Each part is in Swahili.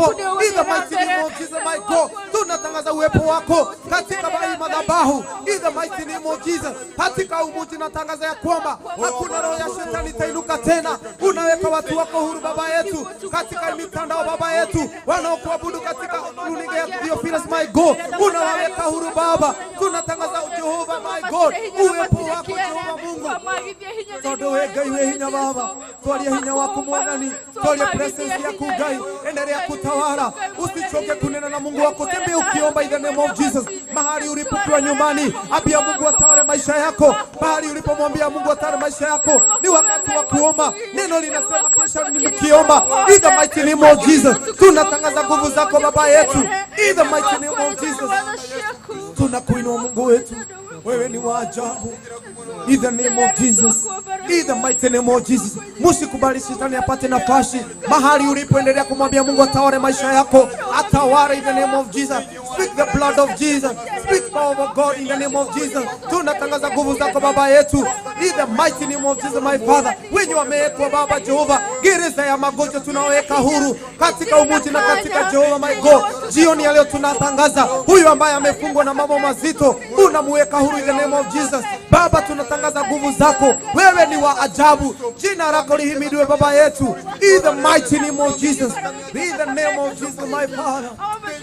wako. In the mighty name of Jesus, my God. Tunatangaza uwepo wako katika madhabahu. In the mighty name of Jesus. Katika umuji natangaza ya kwamba hakuna roho ya shetani itainuka tena. Unaweka watu wako huru Baba yetu katika mitandao Baba yetu wanaokuabudu katika runinga ya Theophilus my God. Unaweka huru Baba. Tunatangaza Jehova my God. Uwepo wako Jehova Mungu. Todowega iwe hinya Baba. Twalia hinya wako mwanani. Twalia presence yako Gai. Endelea kutawala. Usichoke kunena na Mungu wako. Tembea ukiomba in the name of Jesus. Mahali ulipokuwa nyumbani, ambia Mungu atawale maisha yako. Mahali ulipomwambia Mungu atawale maisha yako, ni wakati wa kuomba. Neno linasema kesha ni mkiomba. In the mighty name of Jesus. Tunatangaza nguvu zako Baba yetu. In the mighty name of Jesus. Tunakuinua Mungu wetu. Wewe ni wa ajabu. In the name of Jesus. In the mighty name of Jesus. Musikubali shetani apate nafasi. Mahali ulipoendelea kumwambia Mungu atawale maisha yako, atawale in the name of Jesus. Speak the blood of Jesus. Speak power of God in the name of Jesus. Tunatangaza nguvu zako Baba yetu. In the mighty name of Jesus my Father. Wenye wamewekwa Baba Jehova, gereza ya magonjwa tunaweka huru katika umuji na katika Jehova my God. Jioni ya leo tunatangaza huyu ambaye amefungwa na mambo mazito, unamuweka huru in the name of Jesus. Baba tunatangaza nguvu zako. Wewe ni wa ajabu. Jina lako lihimidiwe Baba yetu. In the mighty name of Jesus. In the name of Jesus my Father.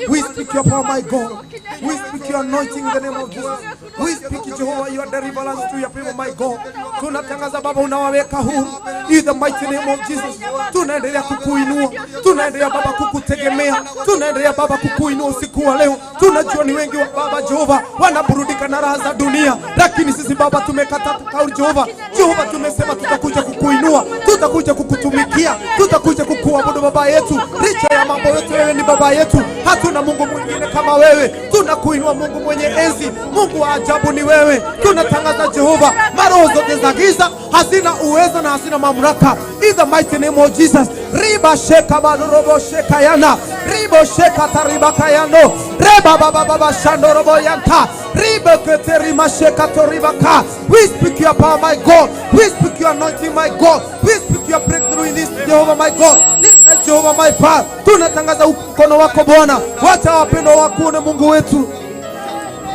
We speak your power my God. We speak your anointing in the name of Jesus. We speak Jehovah your deliverance to your people my God. Tunatangaza Baba unawaweka huru. In the mighty name of Jesus. Tunaendelea kukuinua. Tunaendelea Baba kukutegemea. Tunaendelea Baba kukuinua usiku wa leo. Tunajua ni wengi wa Baba Jehova wanaburudika na raha za dunia, lakini sisi Baba tumekata kauli Jehova. Jehova tumesema tutakuja kukuinua, tutakuja kukutumikia, tutakuja kukuabudu Baba yetu. Licha ya mambo yote wewe ni Baba yetu. Hatuna Mungu mwingine kama wewe. Tunakuinua Mungu mwenye enzi. Mungu wa ajabu ni wewe. Tunatangaza Jehova, maroho zote za giza hazina uwezo na hazina mamlaka. In the mighty name of Jesus. Riba sheka badorobo sheka yana. Ribo sheka tariba kayano. Reba baba baba shandorobo yanta. Riba keteri masheka toribaka. We speak your power my God. We speak your anointing my God. We speak your breakthrough in this Jehovah my God. This is Jehovah my Father. Tunatangaza mkono wako Bwana. Wacha wapendo wakuone Mungu wetu,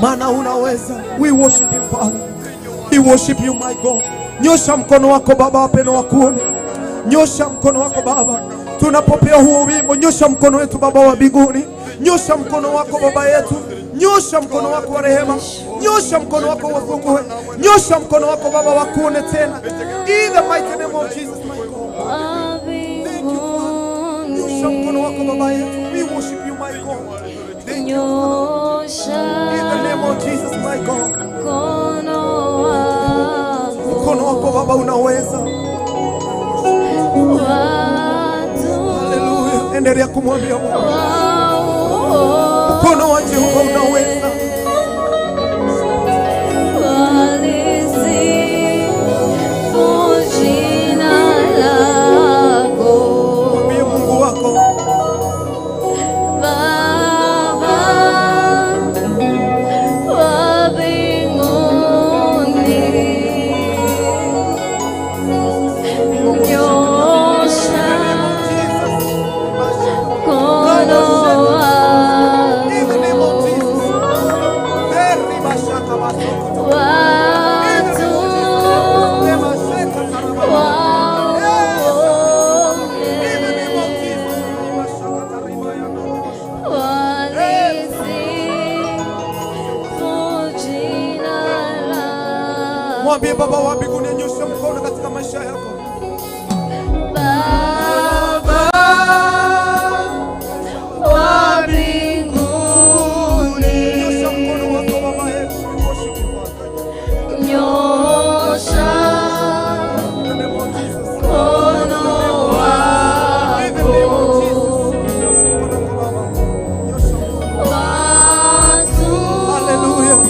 maana unaweza. We worship you Father. We worship you my God. Nyosha mkono wako Baba, wapendo wakuone. Nyosha mkono wako Baba. Tunapopea huo wimbo, nyosha mkono wetu Baba wa mbinguni. Nyosha mkono wako Baba yetu. Nyosha mkono wako wa rehema. Nyosha mkono wako wa fungue. Nyosha mkono wako Baba wakuone tena. In the mighty name of Jesus my God. Thank you Father. Nyosha mkono wako Baba yetu. We worship you my God. Thank you Father. In the name of Jesus my God. Mkono wako Baba unaweza. Hallelujah. Endelea kumwambia Mungu. Mkono wa Jehova unaweza. Mwambie Mungu wako. Mwambie Baba wa mbinguni anyoshe mkono katika maisha yako. Baba wa mbinguni, nyosha mkono wako Baba yetu. Nyosha mkono wako. Hallelujah.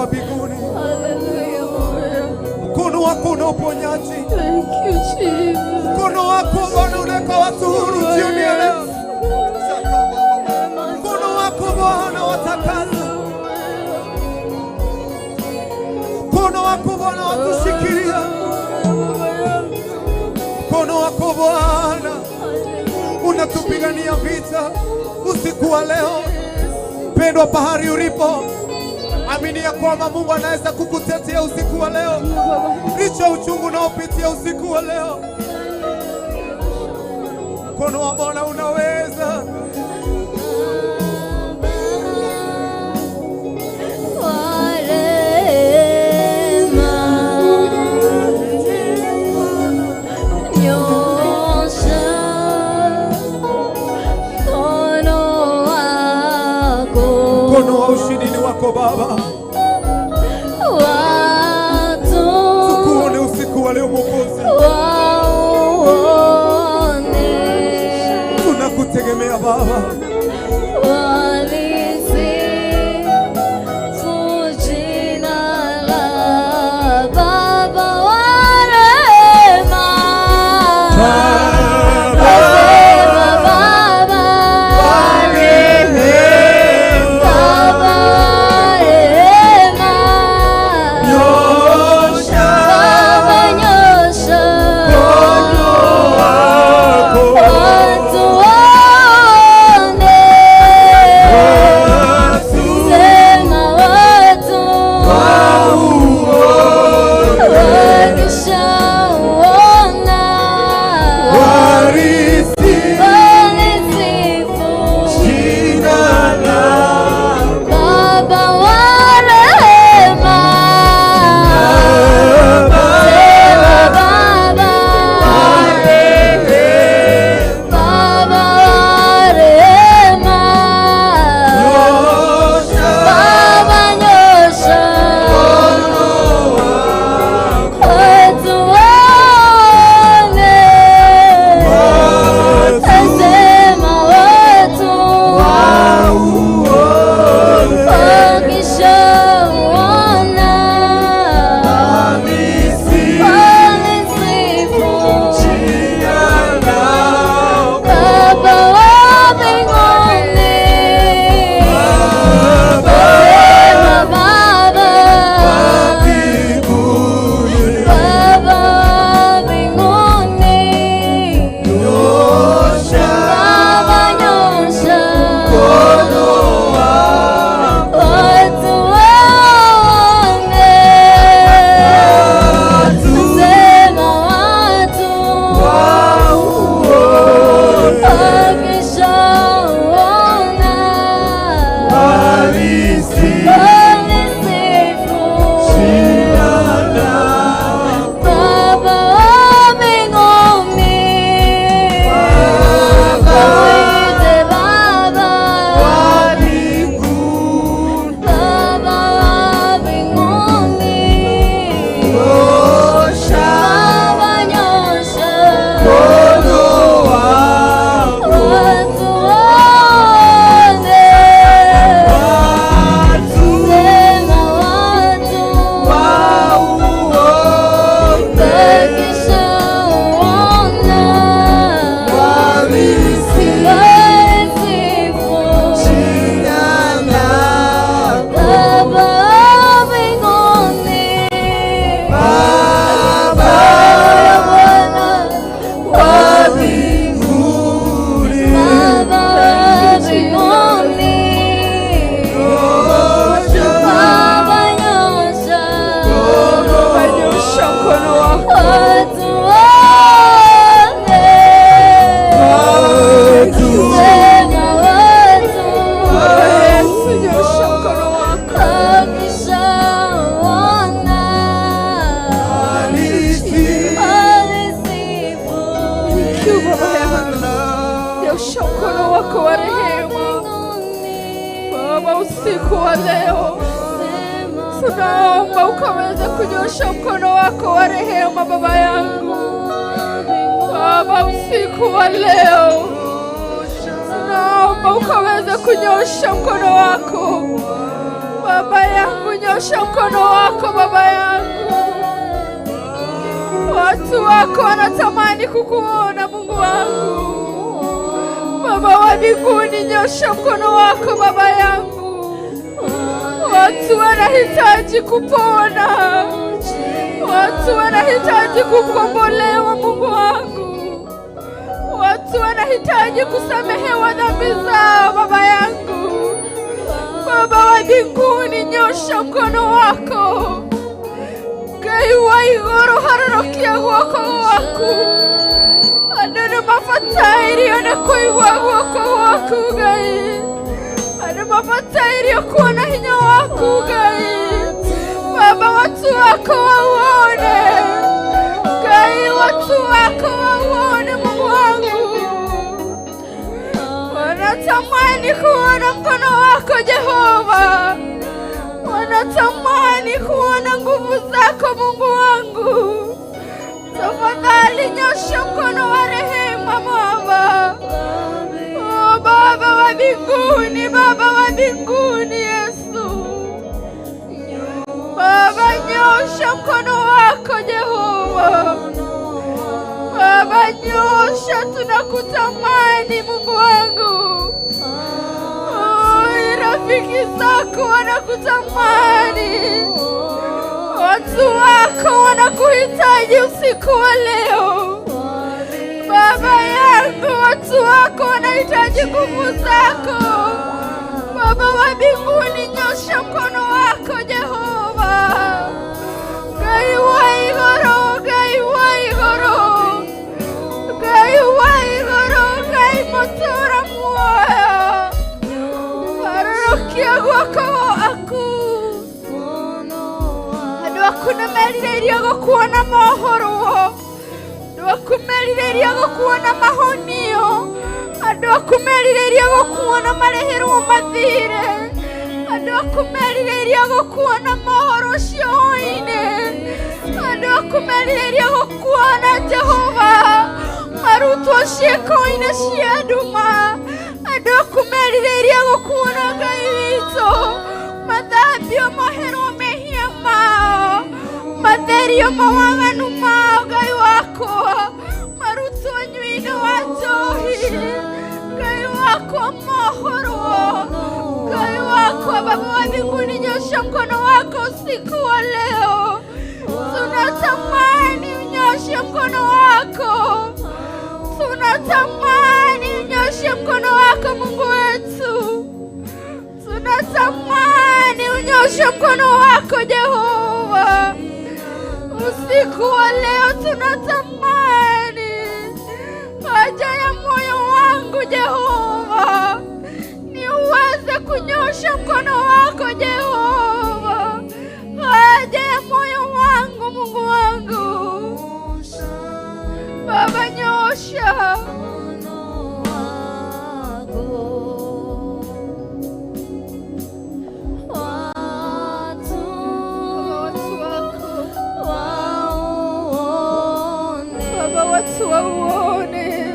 wa mbinguni. Mkono wako una uponyaji. Mkono wako Bwana unaweka watu huru jioni ya leo. Mkono wako Bwana watakaza. Mkono wako Bwana watushikilia. Mkono wako Bwana unatupigania vita usiku wa leo. Pendwa pahali ulipo, amini ya kwamba Mungu anaweza kukutetea usiku wa leo. Licha uchungu unaopitia usiku wa leo, mkono wa Bwana unaweza. Mkono wa ushindi wako Baba. Tukuone usiku wa leo Mwokozi. Tunakutegemea Baba. usiku wa leo. Tunaomba ukaweza kunyosha mkono wako wa rehema Baba yangu. Baba, usiku wa leo tunaomba ukaweza kunyosha mkono wako Baba yangu. nyosha mkono wako Baba yangu. Watu wako wanatamani kukuona Mungu wangu. Baba wa mbinguni, nyosha mkono wako Baba yangu. Watu wanahitaji kupona. Watu wanahitaji kukombolewa Mungu wangu. Watu wanahitaji kusamehewa dhambi zao Baba yangu. Baba wa mbinguni, nyosha mkono wako. Gaiwa igoro hararokia wako wako. Adana mafatairi anakuiwa wako wako gai. Adana mafatairi akuona hinya wako gai. Baba, watu wako waone. Gai, watu wako waone Mungu wangu. Wanatamani kuona mkono wako Jehova. Wanatamani kuona nguvu zako Mungu wangu. Tafadhali nyosha mkono wa rehema Baba. Oh, Baba wa mbinguni, Baba wa mbinguni Yesu. Baba, nyosha mkono wako Jehova. Baba, nyosha, tunakutamani Mungu wangu. Rafiki zako wanakutamani. Watu wako wanakuhitaji usiku wa leo. Baba yangu, watu wako wanahitaji nguvu zako. Baba wa mbinguni, nyosha mkono wako Jehova. Gai waigoro, gai waigoro. Gai waigoro, gai motora muoya. Kia wako aku. Adu akuna merire go kuona mohoro. Adu akumerire go kuona mahonio. Adu akumerire go kuona marehero mathire. Adu akumerire go kuona mohoro cione. Adu akumerire go kuona Jehova. Maruto shekoine ciaduma. Adu akumerire go kuona gaito. Madhabio mohero mehia mao. Matherio mawanganu mao gai wako. Maruto nyuino wajohi. Gai wako mohoro. Gai wako Baba wa mbinguni, nyosha mkono wako usiku wa leo. Tunatamani unyoshe mkono wako. Tunatamani unyoshe mkono wako Mungu wetu. Tunatamani unyoshe mkono wako Jehova. Usiku wa leo tunatamani. Haja ya moyo wangu Jehova, ni uweze kunyosha mkono wako Jehova. Haja ya moyo wangu Mungu wangu. Baba, nyosha. Watu waone.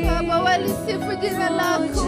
Baba, walisifu jina lako.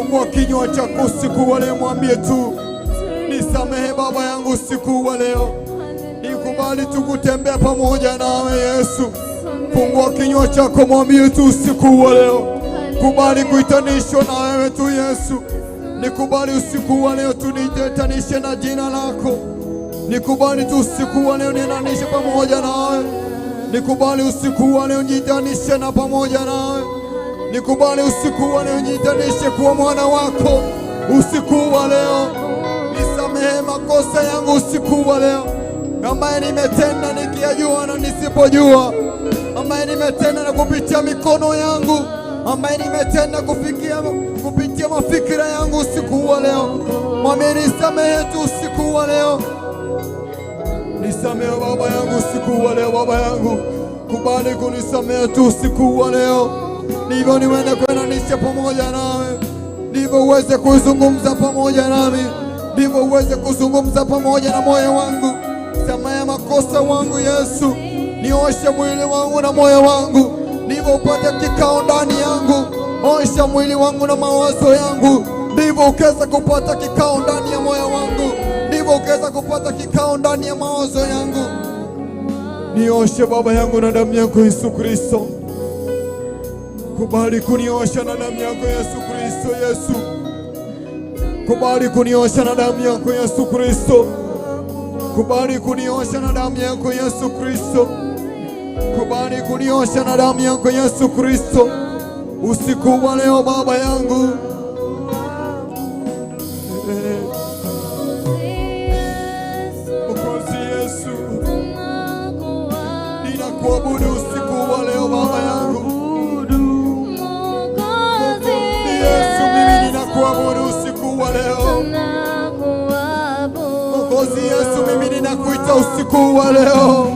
Fungua kinywa chako usiku wa leo, mwambie tu, nisamehe Baba yangu usiku wa leo. Nikubali tu kutembea pamoja nawe Yesu. Fungua kinywa chako, mwambie tu usiku wa leo. Kubali kuitanishwa na wewe tu Yesu. Nikubali usiku wa leo tu nijitanishe na jina lako. Nikubali tu usiku wa leo niendanishe pamoja nawe. Nikubali usiku wa leo nijitanishe na pamoja nawe. Nikubali usiku wa leo nijitanishe kuwa mwana wako. Usiku wa leo nisamehe makosa yangu usiku wa leo, ambaye nimetenda nikiyajua na nisipojua, ambaye nimetenda na kupitia mikono yangu, ambaye nimetenda kupitia mafikira yangu usiku wa leo. Mwambie nisamehe tu usiku wa leo. Nisamehe Baba yangu usiku wa leo. Baba yangu, kubali kunisamehe tu usiku wa leo, ndivyo niweze kuendanisha pamoja nawe, ndivyo uweze kuzungumza pamoja nami, ndivyo uweze kuzungumza pamoja na moyo wangu. Samehe makosa wangu Yesu, nioshe mwili wangu na moyo wangu, ndivyo upate kikao ndani yangu. Osha mwili wangu na mawazo yangu, ndivyo ukaweza kupata kikao ndani ya moyo wangu, ndivyo ukaweza kupata kikao ndani ya mawazo yangu. Nioshe Baba yangu na damu yako Yesu Kristo. Kubali kuniosha na damu yako Yesu Kristo. Yesu, kubali kuniosha na damu yako Yesu Kristo. Kubali kuniosha na damu yako Yesu Kristo. Kubali kuniosha na damu yako Yesu Kristo. Usiku wa leo Baba yangu, Mwokozi Yesu, ninakuabudu usiku wa leo Baba yangu. Yesu, mimi ninakuabudu usiku wa leo. Mwokozi Yesu, mimi ninakuita usiku wa leo.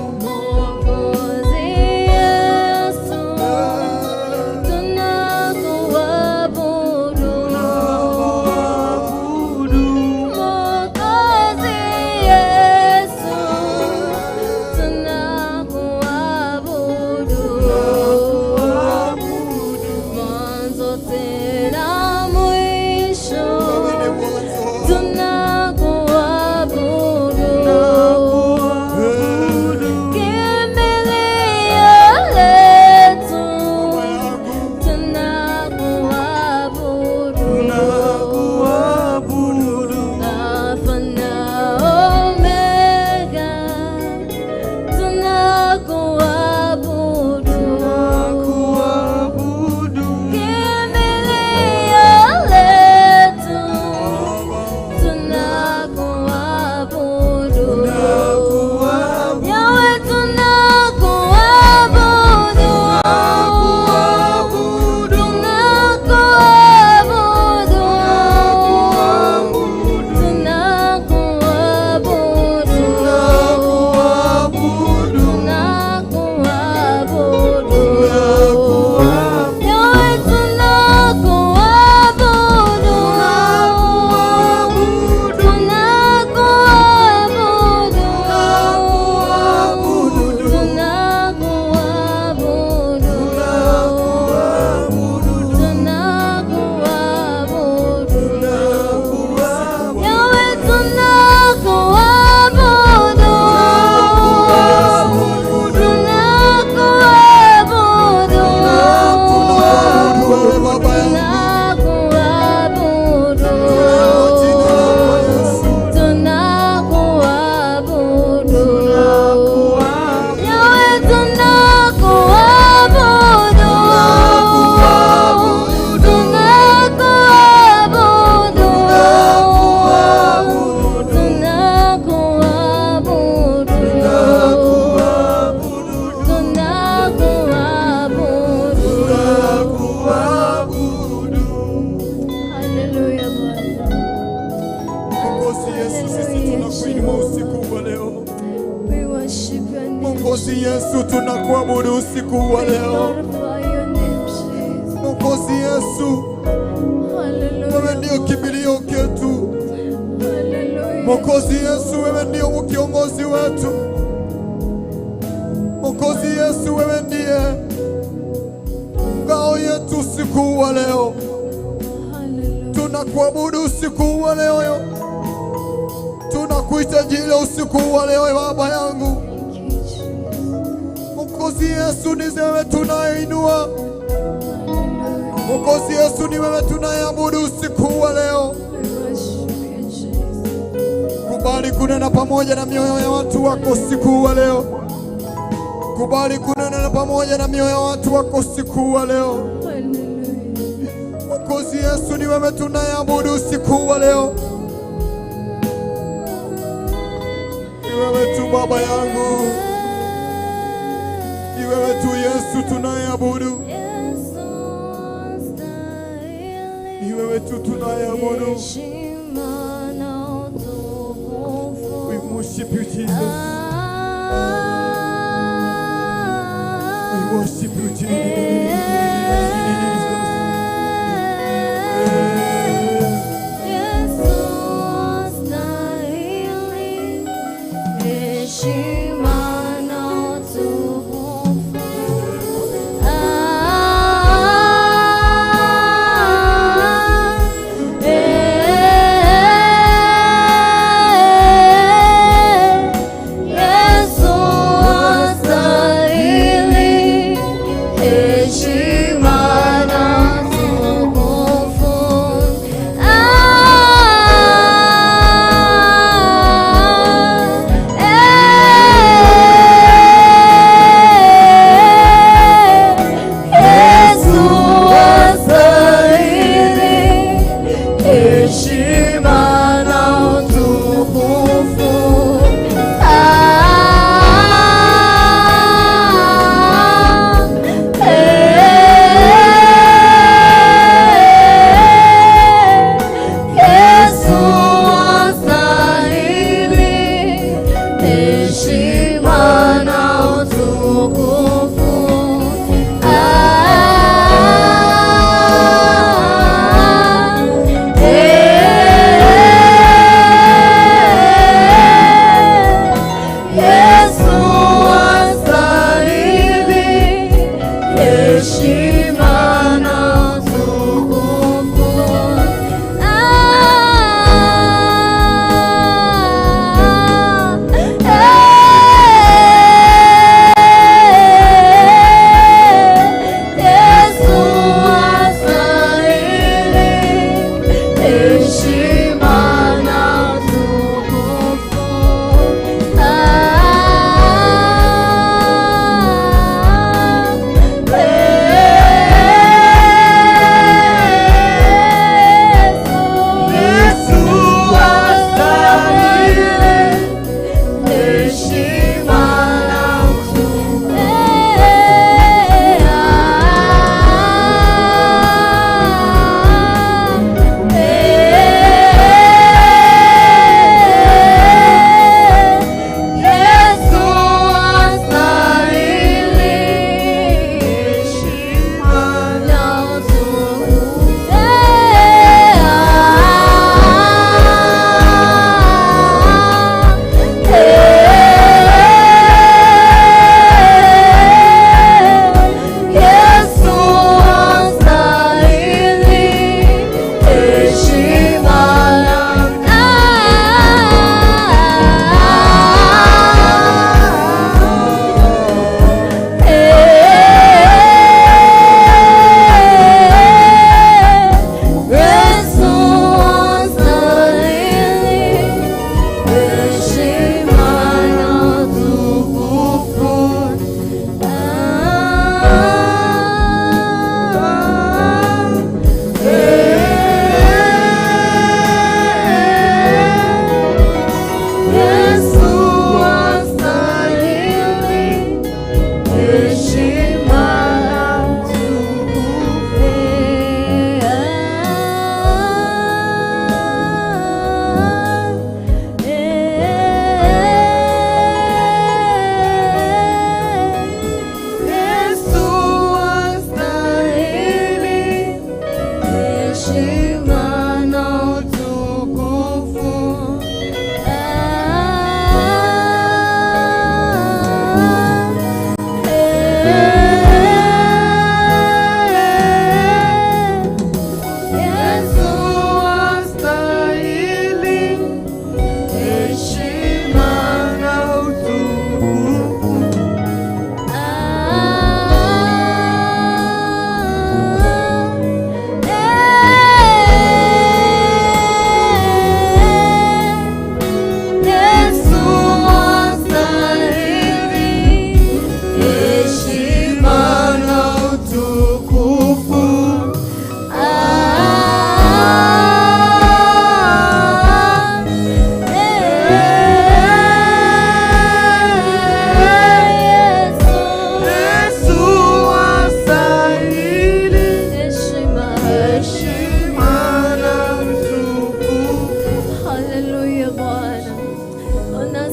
Mwokozi Yesu, tunakuabudu usiku wa leo. Mwokozi Yesu, wewe ndio kimbilio chetu. Mwokozi Yesu, wewe ndio kiongozi wetu. Mwokozi Yesu, wewe ndiye ngao yetu usiku wa leo. tunakuabudu usiku wa leo, tunakuita jina usiku wa leo Baba yangu. Mwokozi Yesu, ni wewe tunainua. Mwokozi Yesu, ni wewe tunayeabudu usiku wa leo. Kubali kunena pamoja na mioyo ya watu wako usiku wa leo. Kubali kunena pamoja na mioyo ya watu wako usiku wa leo. Mwokozi Yesu, ni wewe tunayeabudu usiku wa leo. Ni wewe tu Baba yangu, ni wewe tu Yesu tunayeabudu, ni wewe tu tunayeabudu. We worship you, Jesus. We worship you, Jesus.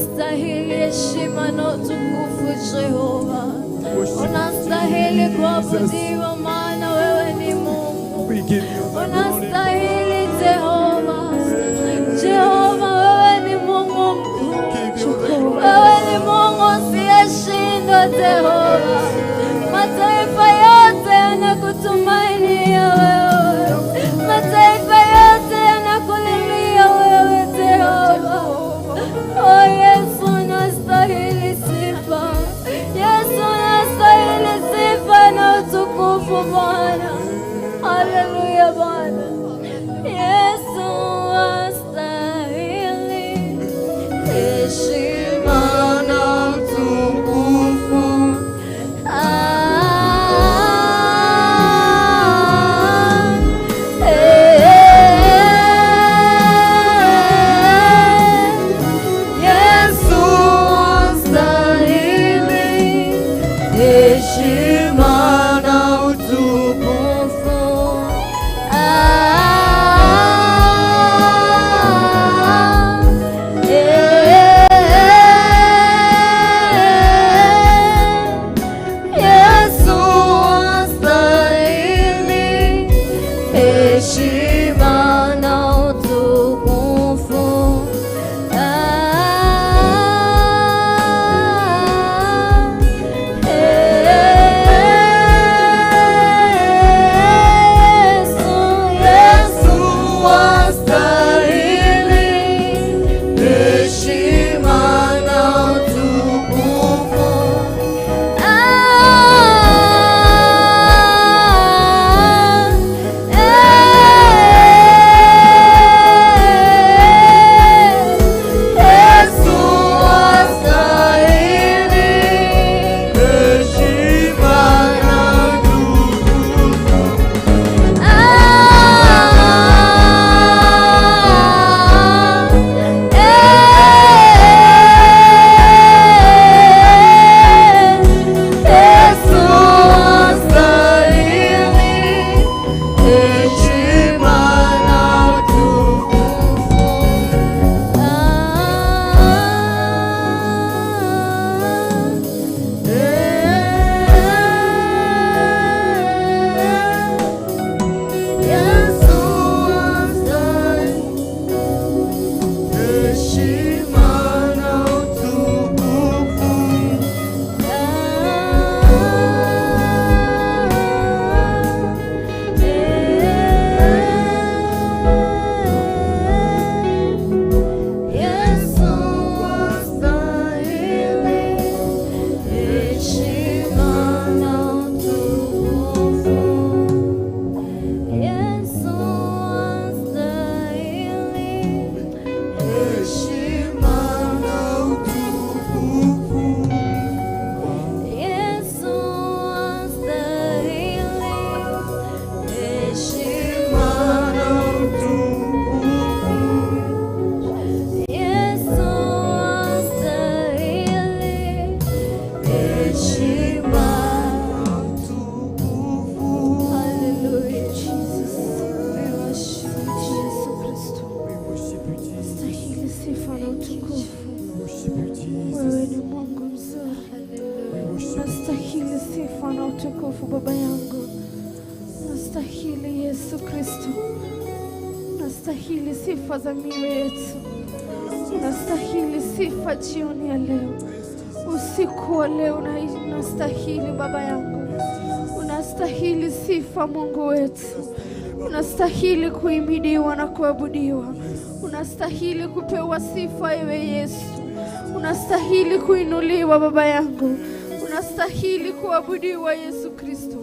unastahili heshima na utukufu Jehova. Unastahili kuabudiwa maana wewe ni Mungu. Unastahili Jehova. Jehova, wewe ni Mungu mkuu. Wewe ni Mungu usiyeshindwa Jehova. Mataifa yote yanakutumainia wewe. Mataifa yote yanakulilia wewe Jehova. Oh Yesu, unastahili sifa. Yesu, unastahili sifa na utukufu Bwana. Haleluya Bwana. Yesu astahili heshima na utukufu. Yesu astahili heshima na utukufu. utukufu Baba yangu. Nastahili Yesu Kristo, nastahili sifa za mioyo yetu, nastahili sifa jioni ya leo, usiku wa leo. Unastahili Baba yangu, unastahili sifa Mungu wetu, unastahili kuhimidiwa na kuabudiwa, unastahili kupewa sifa ewe Yesu, unastahili kuinuliwa Baba yangu, unastahili kuabudiwa Yesu Kristo,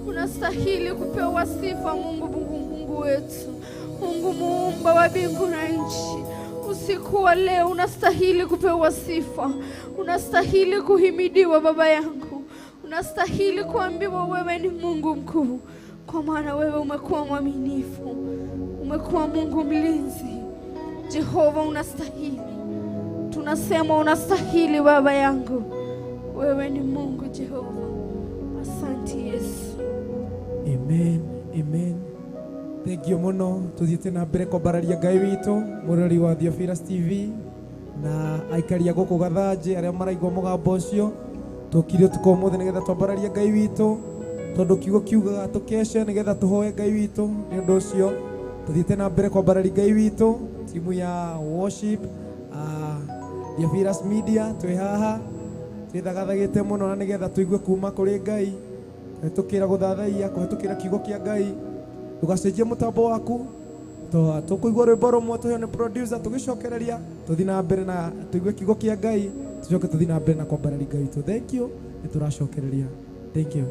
unastahili kupewa sifa Mungu wetu, Mungu muumba wa mbingu na nchi. Usiku wa leo unastahili kupewa sifa, unastahili kuhimidiwa Baba yangu, unastahili kuambiwa wewe ni Mungu mkuu, kwa maana wewe umekuwa mwaminifu, umekuwa Mungu mlinzi. Jehova unastahili, tunasema unastahili Baba yangu, wewe ni Mungu Jehova. Asante Yesu. Amen, amen. Thank you muno. Tuthiete na mbere kwambararia Ngai witũ, mũrori wa Theophilus TV. na aikaria gũkũ Gathanjĩ arĩa maraigua mũgambo ũcio. Tũkire ũtukũ ũmũthĩ nĩgetha twambararie Ngai witũ, tondũ kiugo kiugaga tũkeshe nĩgetha tũhoe Ngai witũ. Nĩ ũndũ ũcio tuthiĩte na mbere kwambararia Ngai witũ. Timu ya worship ya Virus Media twĩ haha twĩthagathagĩte mũno na nĩgetha tũigue kuma kũrĩ Ngai, tũkĩra gũthathaiya kũhetũkĩra kiugo kĩa Ngai. Ndũgacenjie mũtambo waku, tũkũigua rwĩmbo rũmwe tũheo nĩ producer, tũgĩcokereria tũthiĩ na mbere na tũigue kiugo kĩa Ngai, tũcoke tũthiĩ na mbere na kwambararia Ngai witũ. Thank you, nĩtũracokereria. Thank you.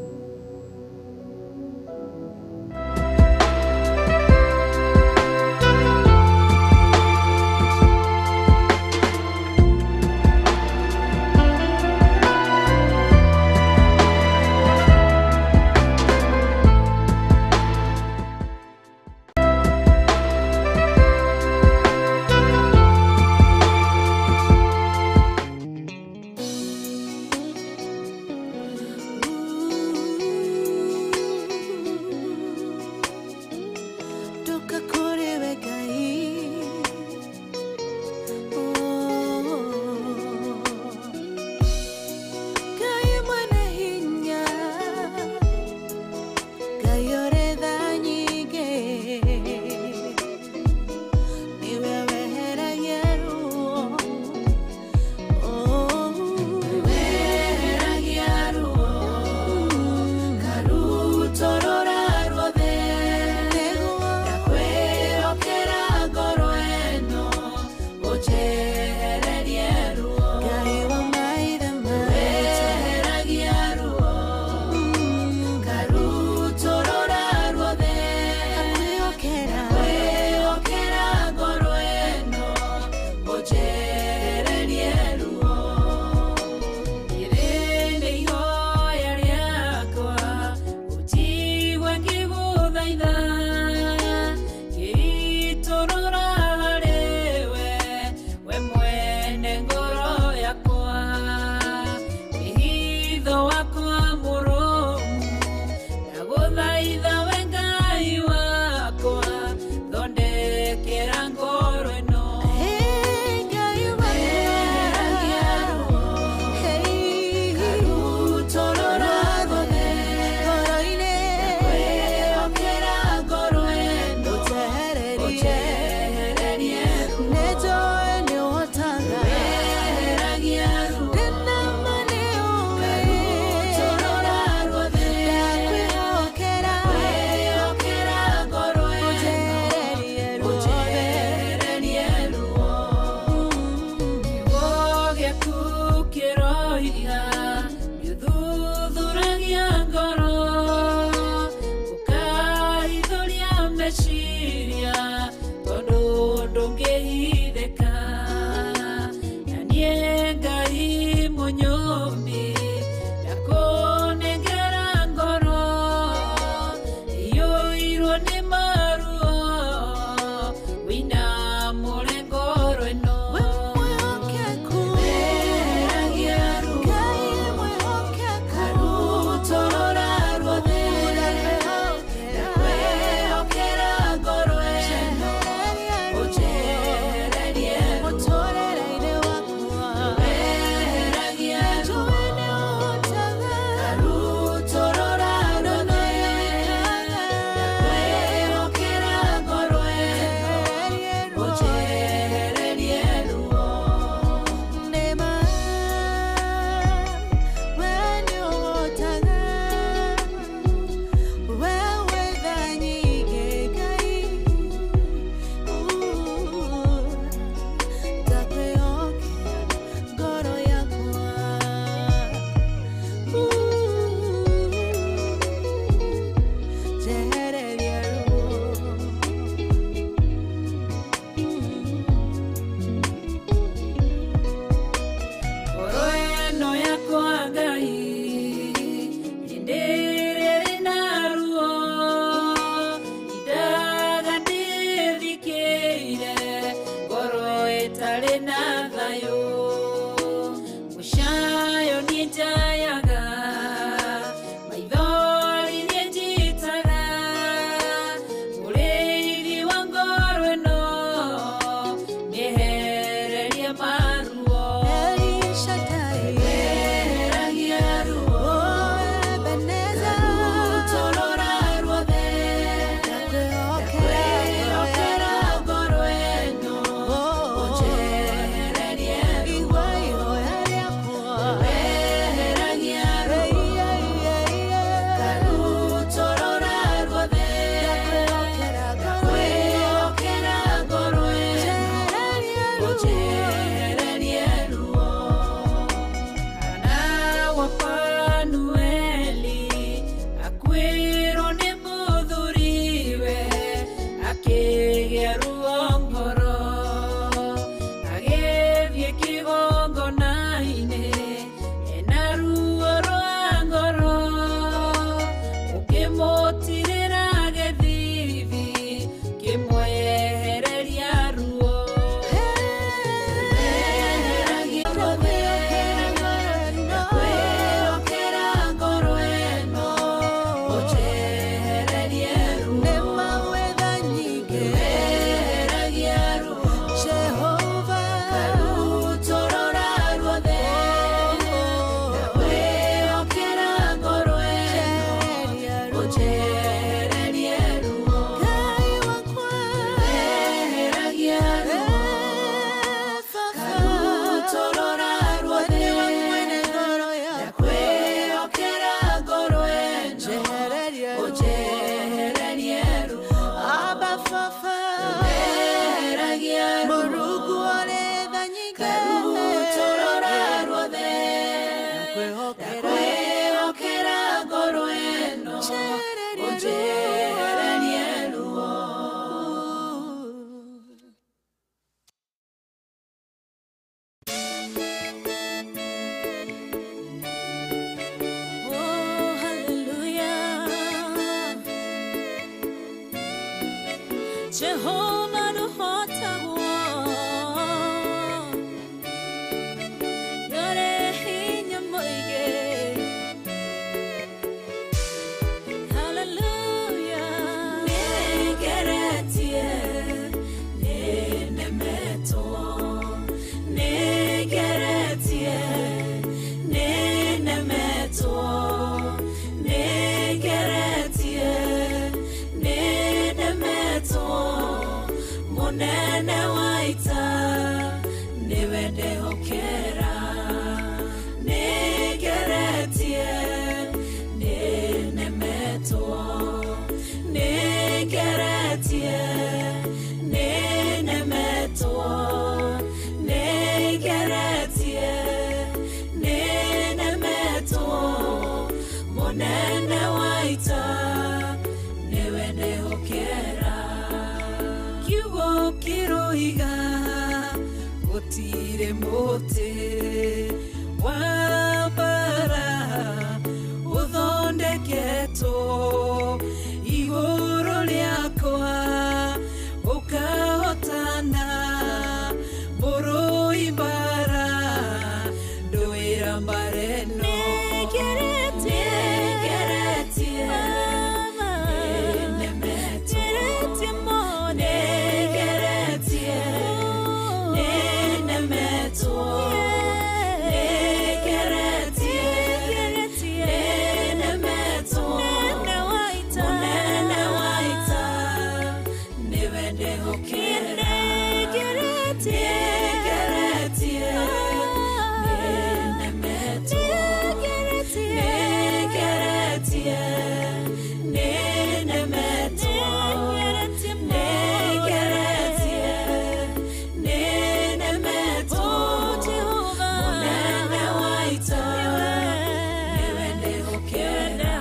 Joy. Jehovah duhotaguo Yore hinya moige Hallelujah Negeretie Nenemeto Negeretie Nenemeto Negeretie Nenemeto Monene waita Niwende hokera Negeretie Nenemeto Negeretie Nenemeto Negeretie Nenemeto Monene waita Niwende hokera Kiwo kiroiga Gotire mote Wabara Uthondeketo Iguru liakwa Ukahotana Buru ibara Doira mbareno Negeretie Negeretie Nenemeto Negeretie Nenemeto Negeretie Nenemeto Monene waita Niwende hokera Negeretie Nenemeto Negeretie Nenemeto Negeretie Nenemeto Monene waita Niwende hokera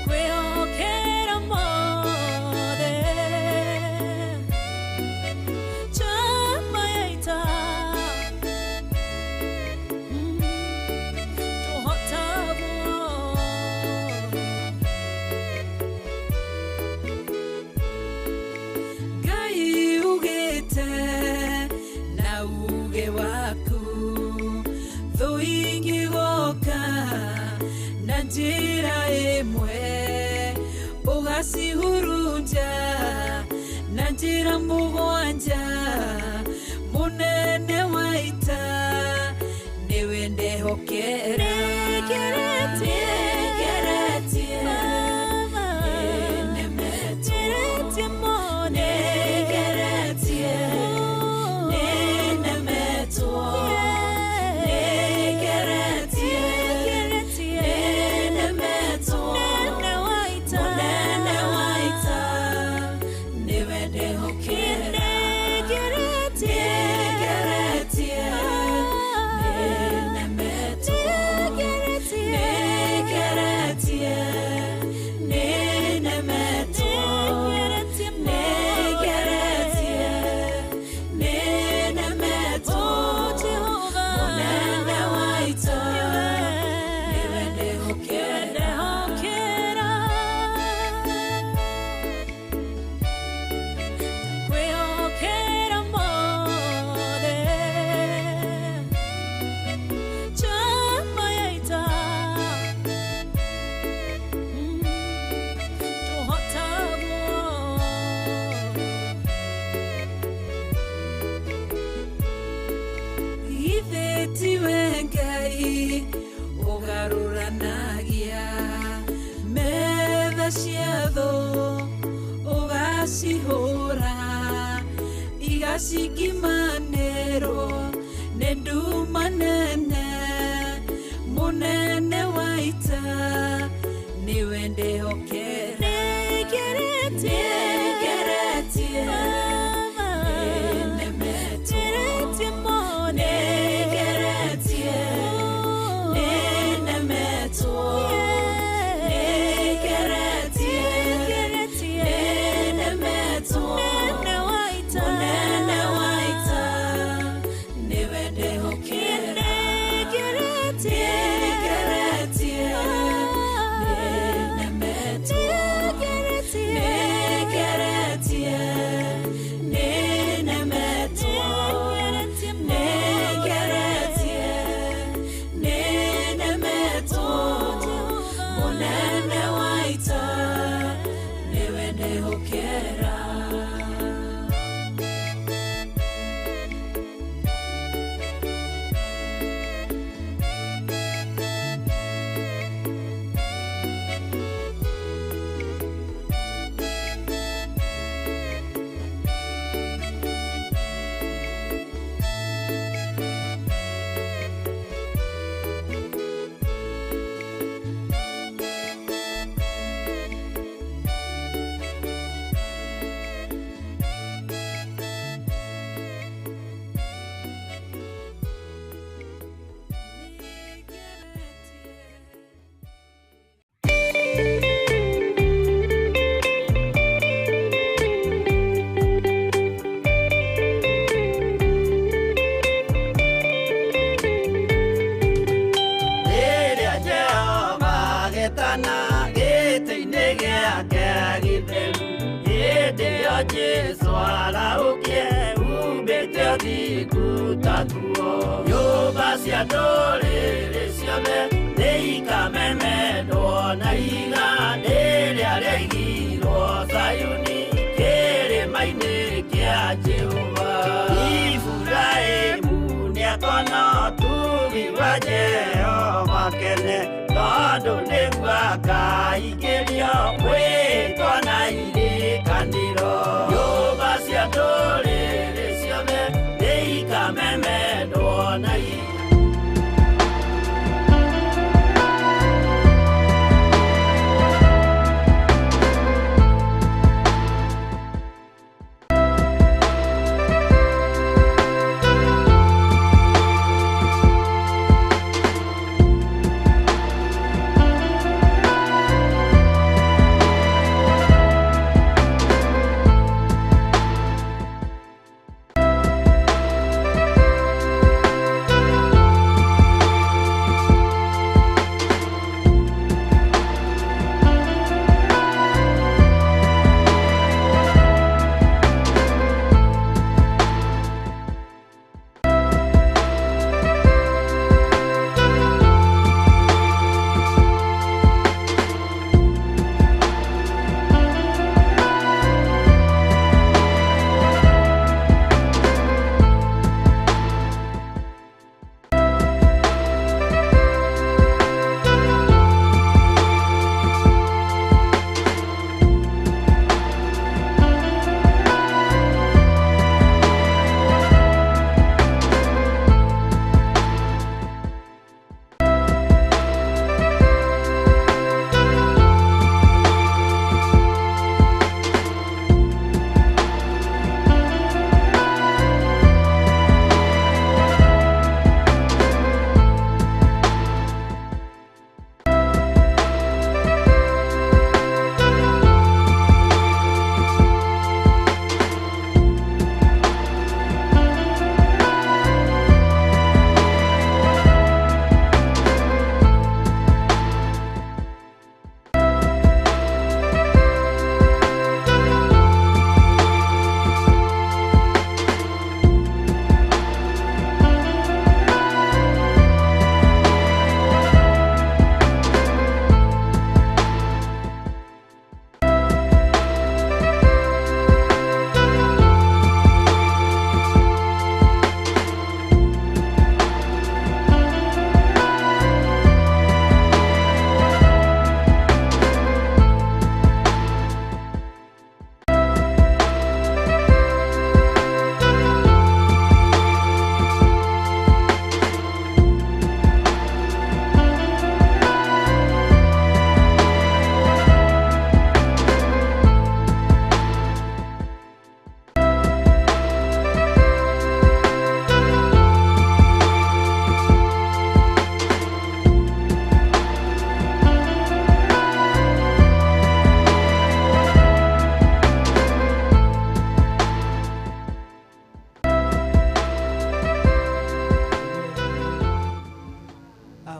Kwehokera mothe Chama yaita Tuhotaguo Ngai ugite na uge waku Thu ingigoka na njira imwe Ugacihurunja na njira mugwanja Munene waita Niwende hokera Negeretie Nenemeto Negeretie Nenemeto Negeretie Nenemeto Monene waita Niwende hokera Negeretie Nenemeto Negeretie Nenemeto Negeretie Nenemeto Monene waita Niwende hokera Kwehokera mothe Chama yaita Tuhotaguo Ithetiwe Ngai Ugaruranagia Metha ciatho Ugacihũra Igacikimanĩrwo nĩ nduma nene Munene waita Niwende hokera Negeretie Nenemeto Negeretie Nenemeto Negeretie Nenemeto Monene waita Niwende hokera Negeretie mathiku tatuo nyumba cia ndũrĩrĩ ciothe nĩikamemendwo na iga rĩrĩa rĩaigirwo Zayuni kĩrĩma-inĩ kĩa Jehova. Iburahĩmu nĩakona ũtugi wa Jehova kene tondũ nĩguo akaingĩrio gwĩtwo na irĩkanĩro. Nyũmba cia ndũrĩrĩ ciothe nĩikamemendwo na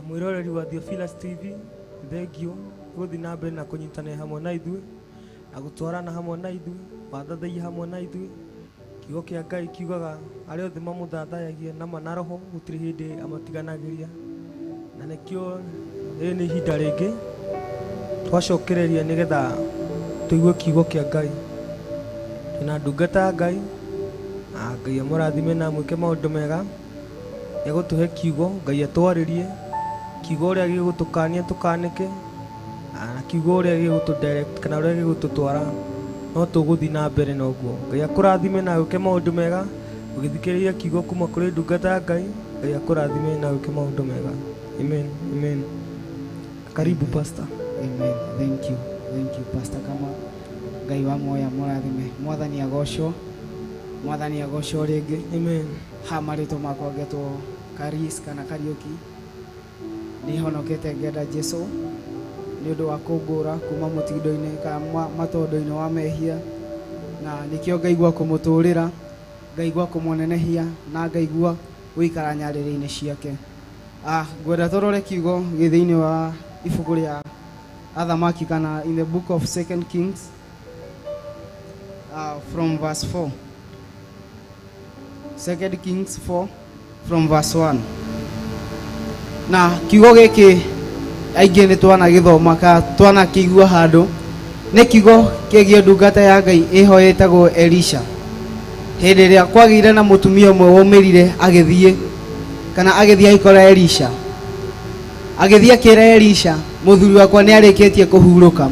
mwiroreri wa Theophilus TV thengio guthi na mbere na kunyitana hamwe na ithuĩ na gũtwarana hamwe na ithuĩ wathathai hamwe na ithuĩ kiugo kĩa Ngai kiugaga arĩa othe mamũthathayagia na mana roho gũtirĩ hĩndĩ amatiganagĩria na nĩkĩo rĩrĩ nĩ ihinda rĩngĩ twacokereria nĩgetha tũigue kiugo kĩa Ngai twĩna ndungata ya Ngai Ngai amũrathime na mwĩke maũndũ mega egũtũhe kiugo Ngai atwarĩrie kiugo ũrĩa gĩgũtũkania tũkanĩke na kiugo ũrĩa gĩgũtũdirect kana ũrĩa gĩgũtũtwara no tũgũthiĩ na mbere na ũguo Ngai akũrathime na gwĩke maũndũ mega ũgĩthikĩrĩria kiugo kuma kũrĩ ndungata ya Ngai Ngai akũrathime na gwĩke maũndũ mega amen amen karibu pastor amen thank you pastor kama Ngai wa moya mũrathime mwathani agocwo rĩngĩ amen ha marĩtwa makwa ngetwo Karis kana Kariuki nĩ honokete ngenda Jesũ nĩ ũndũ wa kũngũra kuma mũtindo-inĩ kana matondũ-inĩ wa mehia na nĩkĩo ngaigua kũmũtũrĩra ngaigua kũmũnenehia na ngaigua gũikara nyarĩrĩ-inĩ ciake ngwenda tũrore kiugo gĩthĩ-inĩ wa ibuku rĩa athamaki kana in the book of 2 Kings from verse 4 2 Kings 4 from verse 1. Na kiugo giki aingĩ nĩ twanagĩthoma ka twanakĩigua handũ nĩ kiugo kĩgiĩ ndungata ya Ngai ĩho yetagwo Elisha. Hĩndĩ ĩrĩa kwagĩire na mũtumia ũmwe waumĩrire agĩthiĩ agĩkora Elisha. Agĩthiĩ akĩra Elisha, mũthuri wakwa nĩ arĩkĩtie kũhurũka,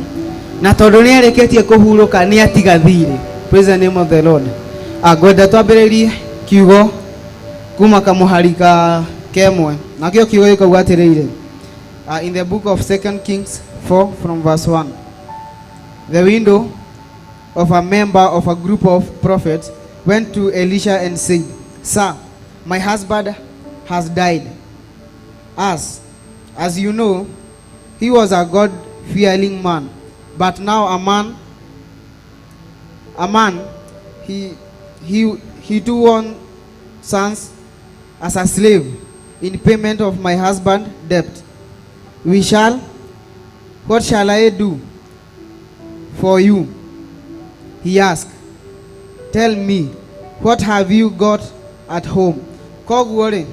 na tondũ nĩ arĩkĩtie kũhurũka nĩ atiga thirĩ. Praise the name of the Lord. Ngwenda twambĩrĩrie kiugo kuma kamũhari ka kemwe, nakĩo kiugo gĩkauga atĩrĩrĩ. In the book of 2 Kings 4 from verse 1. The widow of a member of a group of prophets went to Elisha and said, "Sir, my husband has died. As you know, he was a God-fearing man, but now a man, he took one sons as a slave in payment of my husband's debt. What shall I do for you?" He asked. "Tell me, what have you got at home?" Koguo rĩ,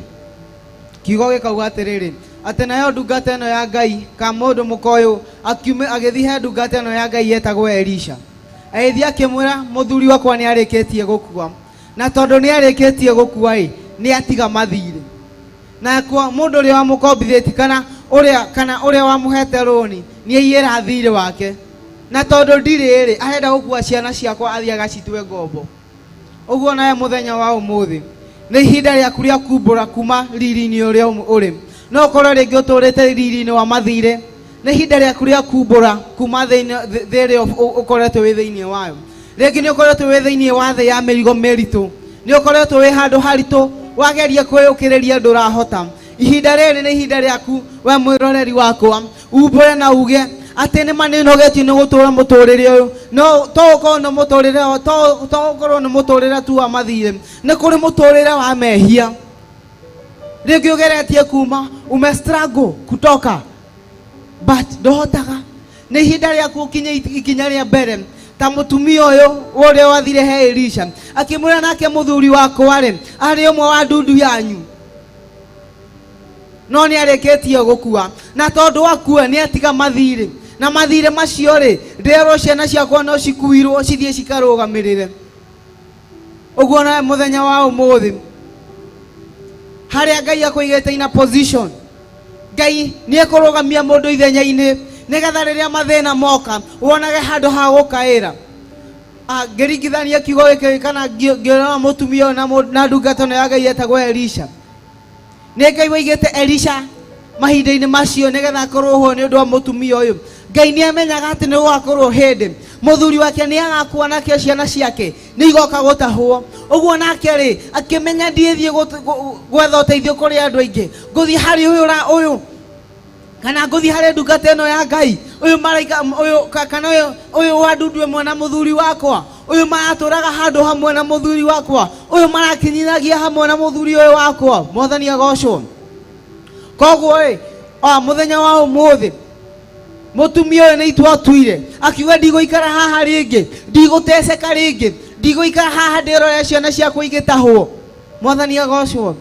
kiugo gĩkauga atĩrĩrĩ, atĩ nayo ndungata ĩno ya Ngai ka mũndũ mũkoyo agĩthiĩ he ndungata ĩno ya Ngai yetagwo Elisha. Agĩthiĩ akĩmwĩra, mũthuri wakwa nĩ arĩkĩtie gũkua, na tondũ nĩ arĩkĩtie gũkua ĩ, nĩ atiga mathirĩ. Na kwa mũndũ ũrĩa wamũkombithĩtie kana ũrĩa wamũhete rũni nĩ aiyĩra thirĩ wake, na tondũ ndirĩ rĩ, arenda gũkua ciana ciakwa athiĩ agacitue ngombo. Ũguo nawe mũthenya wa ũmũthĩ nĩ ihinda rĩaku rĩa kumbũra kuma riri-inĩ ũrĩa ũrĩ. No ũkorwo rĩngĩ ũtũrĩte riri-inĩ wa mathirĩ, nĩ ihinda rĩaku rĩa kumbũra kuma thĩrĩ ũkoretwo wĩ thĩinĩ wayo. Rĩngĩ nĩ ũkoretwo wĩ thĩinĩ wa thĩ ya mĩrigo mĩritũ, nĩ ũkoretwo wĩ handũ haritũ wageria kwĩyũkĩrĩria ndũrahota. Ihinda rĩrĩ nĩ ihinda rĩaku we mwĩroreri wakwa, umbũre na uge atĩ nĩ manĩnogetio nĩ gũtũra mũtũrĩre ũyũ. No to ũkorwo nĩ mũtũrĩre tu wa mathirĩ, nĩ kũrĩ mũtũrĩre wa mehia. Rĩngĩ ũgeretie kuma struggle kutoka but ndohotaga. Nĩ ihinda rĩaku ũkinye ikinya rĩa mbere ta mũtumia ũyũ ũrĩa wathire he Elisha akĩmwĩra nake mũthuri wakwa rĩ arĩ ũmwe wa ndundu yanyu, no nĩ arĩkĩtie gũkua, na tondũ wakua nĩ atiga mathirĩ, na mathirĩ macio rĩ nderwo ciana ciakwa no cikuirwo cithiĩ cikarũgamĩrĩre. Ũguo nawe mũthenya wa ũmũthĩ harĩa Ngai akũigĩte in a position, Ngai nĩ ekũrũgamia mũndũ ithenya-inĩ nĩgetha rĩrĩa mathĩna moka wonage handũ ha gũkaĩra. Ngĩringithania kiugo gĩkĩ kana ngĩona mũtumia na ndungata ĩno ya Ngai yetagwo Elisha. Nĩ Ngai waigĩte Elisha mahinda-inĩ macio nĩgetha akorwo ho nĩ ũndũ wa mũtumia ũyũ. Ngai nĩ amenyaga atĩ nĩ gũgakorwo hĩndĩ mũthuri wake nĩ agakua nakĩo ciana ciake nĩ igoka gũtahwo. Ũguo nake rĩ akĩmenya ndiĩthiĩ gwetha ũteithio kũrĩ andũ aingĩ, ngũthiĩ harĩ ũyũ kana ngũthiĩ harĩ ndungata ĩno ya Ngai ũyũ maraika ũyũ wa ndundu ĩmwe na mũthuri wakwa, ũyũ maratũraga handũ hamwe na mũthuri wakwa, ũyũ marakinyithagia hamwe na mũthuri ũyũ wakwa. Mwathani agocwo. Koguo rĩ mũthenya wa ũmũthĩ mũtumia ũyũ nĩ itua atuire akiuga ndigũikara haha rĩngĩ, ndigũteceka rĩngĩ, ndigũikara haha ndĩrore ciana ciakwa igĩtahwo. Mwathani agocwo.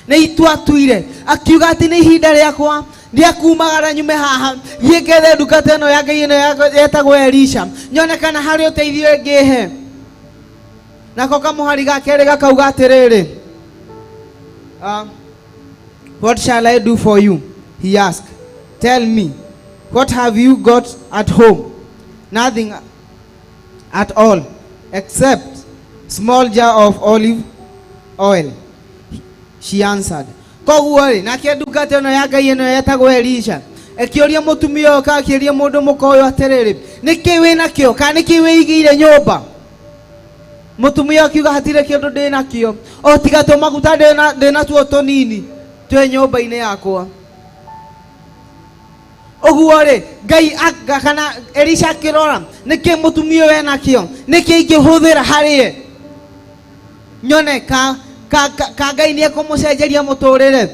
Nĩ itua atuire akiuga atĩ nĩ ihinda rĩakwa rĩa kumagara nyume haha thiĩ ngethe ndungata ĩno ya Ngai ĩno yetagwo Elisha nyone kana harĩ ũteithio ĩngĩhe. Nako kamũhari ga kerĩ gakauga atĩrĩrĩ, "What shall I do for you?" He asked. "Tell me, what have you got at home?" "Nothing at all except small jar of olive oil," she answered. Koguo rĩ nake ndungata ĩno ya Ngai ĩno yetagwo Elisha akĩũria mũtumia ũyũ kana akĩũria mũndũ mũkoyo atĩrĩrĩ, nĩkĩ wĩ nakĩo kana nĩkĩ wĩigĩire nyũmba? Mũtumia akiuga hatirĩ kĩndũ ndĩ nakĩo, o tiga tũmaguta ndĩ natuo tũnini twĩ nyũmba-inĩ yakwa. Ũguo rĩ Ngai kana Elisha akĩrora nĩkĩ mũtumia ũyũ enakĩo, nĩkĩ ingĩhũthĩra harĩ nyone ka Ngai nĩ ekũmũcenjeria mũtũrĩre.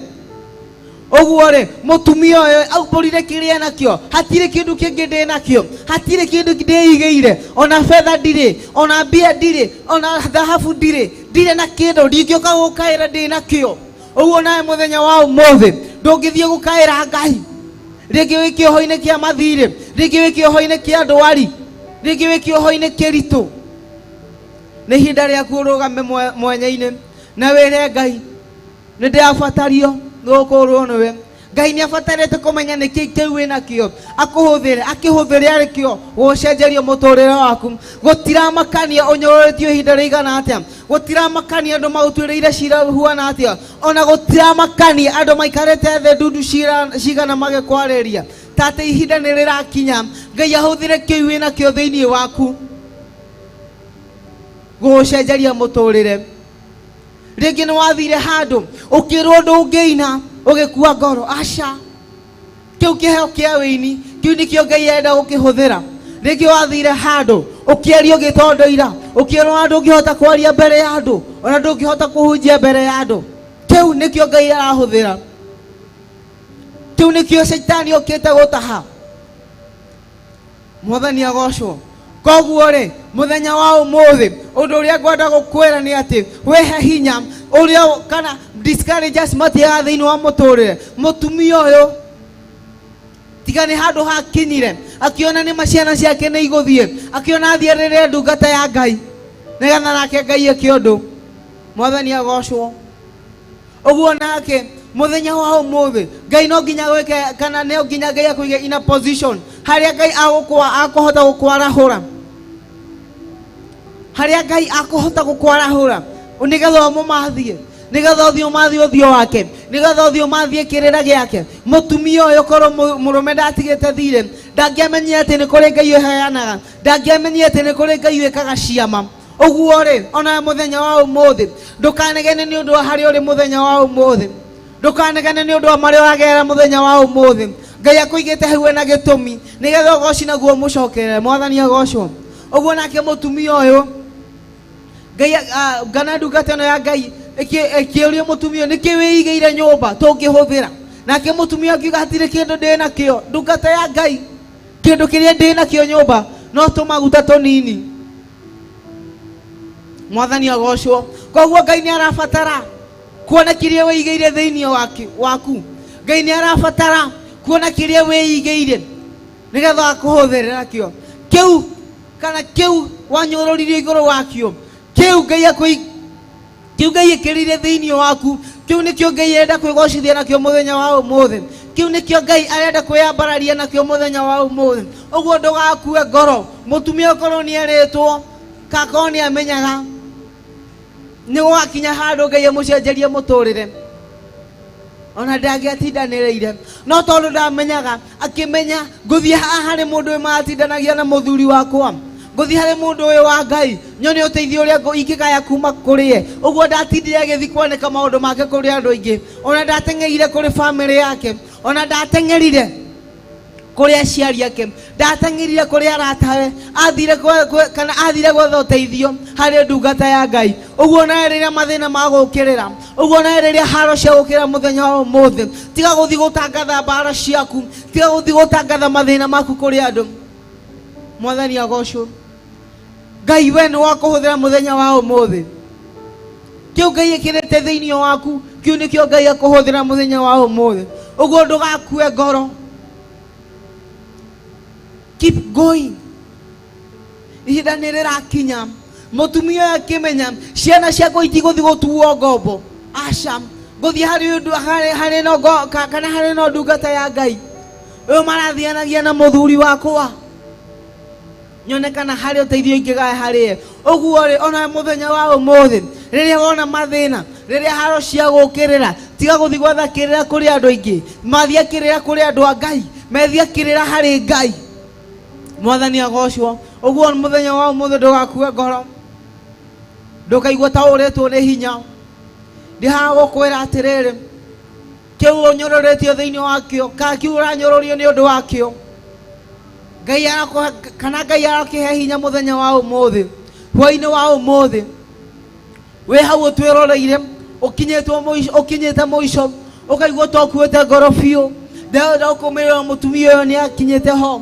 Ũguo rĩ mũtumia ũyũ aubũrire kĩrĩa enakĩo, hatirĩ kĩndũ kĩngĩ ndĩ nakĩo, hatirĩ kĩndũ ndĩigĩire, ona betha ndirĩ, ona mbia ndirĩ, ona thahabu ndirĩ ndirĩ na kĩndũ ndingĩũka gũkaĩra ndĩ nakĩo. Ũguo nawe mũthenya wa ũmũthĩ ndũngĩthiĩ gũkaĩra Ngai. Rĩngĩ wĩ kĩoho-inĩ kĩa mathirĩ, rĩngĩ wĩ kĩoho-inĩ kĩa ndwari, rĩngĩ wĩ kĩoho-inĩ kĩritũ. Nĩ ihinda rĩaku ũrũgame mwenya-inĩ na wĩre Ngai, nĩ ndĩrabatario gũkũrwo nĩwe. Ngai nĩ abatarĩte kũmenya nĩkĩ kĩu wĩnakĩo, akĩhũthĩre arĩkĩo gũcenjeria mũtũrĩre waku. Gũtiramakania ũnyororĩtio ihinda rĩigana atĩa, gũtiramakania andũ magũtuĩrĩire cira huana atĩa, ona gũtiramakania andũ maikarĩte thĩ ndundu cigana magĩkwarĩria. Tatĩ ihinda nĩ rĩrakinya Ngai ahũthĩre kĩu wĩnakĩo thĩinĩ waku gũcenjeria mũtũrĩre. Rĩngĩ nĩ wathire handũ ũkĩrwo ndũngĩina ũgĩkua ngoro, aca kĩu kĩheo kĩa wĩini kĩu nĩkĩo Ngai enda gũkĩhũthĩra. Rĩngĩ wathire handũ ũkĩario gĩtondoira, ũkĩrwo ndũngĩhota kwaria mbere ya andũ, ona ndũngĩhota kũhunjia mbere ya andũ, kĩu nĩkĩo Ngai arahũthĩra. Kĩu nĩkĩo Shaitani ũkĩte gũtaha. Mwathani agocwo. Koguo rĩ, mũthenya wa ũmũthĩ ũndũ ũrĩa ngwenda gũkwĩra nĩ atĩ wĩhe hinya ũrĩa kana discourages matiaga thĩinĩ wa mũtũrĩre. Mũtumia ũyũ tiga nĩ handũ hakinyire akĩona nĩ maciana ciake nĩ igũthiĩ, akĩona athiĩ rĩrĩa ndungata ya Ngai nĩgetha nake Ngai eke ũndũ. Mwathani agocwo. Ũguo nake mũthenya wa ũmũthĩ Ngai no nginya gwĩke kana no nginya Ngai akũige in a position harĩa Ngai akũhota gũkwarahũra, harĩa Ngai akũhota gũkwarahũra nĩgetha ũmũmathie, nĩgetha ũthiĩ ũmathie ũthiũ wake, nĩgetha ũthiĩ ũmathie kĩrĩra gĩake. Mũtumia ũyũ korwo mũrũme ndatigĩte thirĩ, ndangĩamenyire atĩ nĩ kũrĩ Ngai ũheanaga, ndangĩamenyire atĩ nĩ kũrĩ Ngai wĩkaga ciama. Ũguo rĩ, ona mũthenya wa ũmũthĩ ndũkanegene nĩ ũndũ wa harĩa ũrĩ mũthenya wa ũmũthĩ, ndũkanegene nĩ ũndũ wa marĩa ũragerera mũthenya wa ũmũthĩ. Ngai akũigĩte hau ena gĩtũmi nĩgetha ũgoci naguo mũcokerere. Mwathani agocwo. Ũguo nake mũtumia ũyũ Ngai ngana ndungata ĩno ya Ngai ĩkĩũria mũtumia nĩkĩ wĩigĩire nyũmba tũngĩhũthĩra. Nake mũtumia akiuga hatirĩ kĩndũ ndĩ nakĩo. Ndungata ya Ngai, kĩndũ kĩrĩa ndĩ nakĩo nyũmba no tũmaguta tũnini. Mwathani agocwo. Koguo Ngai nĩ arabatara kuona kĩrĩa wĩigĩire thĩinĩ waku. Ngai nĩ arabatara kuona kĩrĩa wĩigĩire nĩgetha akũhũthĩre nakĩo. Kĩu kana kĩu wanyũrũririo igũrũ wakĩo, kĩu Ngai ekĩrire thĩinĩ waku, kĩu nĩkĩo Ngai arenda kwĩgocithia nakĩo mũthenya wa ũmũthĩ, kĩu nĩkĩo Ngai arenda kwĩyambararia nakĩo mũthenya wa ũmũthĩ. Ũguo ndũgakue ngoro. Mũtumia ũkorwo nĩ erĩtwo kakorwo nĩ amenyaga nĩ gũgakinya handũ Ngai amũcenjerie mũtũrĩre, ona ndangĩatindanĩrĩire, no tondũ ndamenyaga, akĩmenya ngũthiĩ haha harĩ mũndũ ũyũ maratindanagia na mũthuri wakwa, ngũthiĩ harĩ mũndũ ũyũ wa Ngai nyone ũteithio ũrĩa ingĩgaya kuma kũrĩ ye. Ũguo ndatindire agĩthiĩ kuoneka maũndũ make kũrĩ andũ aingĩ, ona ndateng'erire kũrĩ bamĩrĩ yake, ona ndateng'erire kũrĩ aciari ake, ndateng'erire kũrĩ aratawe, athire gwetha ũteithio harĩ ndungata ya Ngai. Ũguo nawe rĩrĩa mathĩna magũkĩrĩra, ũguo nawe rĩrĩa haro ciagũkĩra mũthenya wa ũmũthĩ, tiga gũthiĩ gũtangatha mbara ciaku, tiga gũthiĩ gũtangatha mathĩna maku kũrĩ andũ. Mwathani agocwo. Ngai we nĩ wakũhũthĩra mũthenya wa ũmũthĩ. Kĩu Ngai ekĩrĩte thĩinĩ waku, kĩu nĩkĩo Ngai akũhũthĩra mũthenya wa ũmũthĩ. Ũguo ndũgakue ngoro. Keep going. Ihinda nĩ rĩrakinya. Mũtumia ũyũ akĩmenya ciana ciakwa itigũthiĩ gũtuo ngombo, aca ngũthiĩ harĩ na ndungata ya Ngai ũyũ marathianagia na mũthuri wakwa, nyone kana harĩ ũteithio ingĩgaya harĩ ye. Ũguo rĩ, ona mũthenya wa ũmũthĩ rĩrĩa wona mathĩna, rĩrĩa haro cia gũkĩrĩra, tiga gũthiĩ gwetha kĩrĩra kũrĩ andũ aingĩ, mathiĩ kĩrĩra kũrĩ andũ a Ngai, methiĩ kĩrĩra harĩ Ngai. Mwathani agocwo. Ũguo mũthenya wa ũmũthĩ ndũgakue ngoro, ndũkaigua ta ũrĩtwo nĩ hinya. Ndihaha gũkwĩra atĩrĩrĩ, kĩu ũnyororĩtio thĩinĩ wakĩo, kana kĩu ũranyororio nĩ ũndũ wakĩo, Ngai arakĩhe hinya mũthenya wa ũmũthĩ. Hwaĩ-inĩ wa ũmũthĩ wĩ hau ũtwĩroreire, ũkinyĩte mũico, ũkaigua tokuĩte ngoro biũ, ndenda ũkũmĩrĩra mũtumia ũyũ nĩ akinyĩte ho,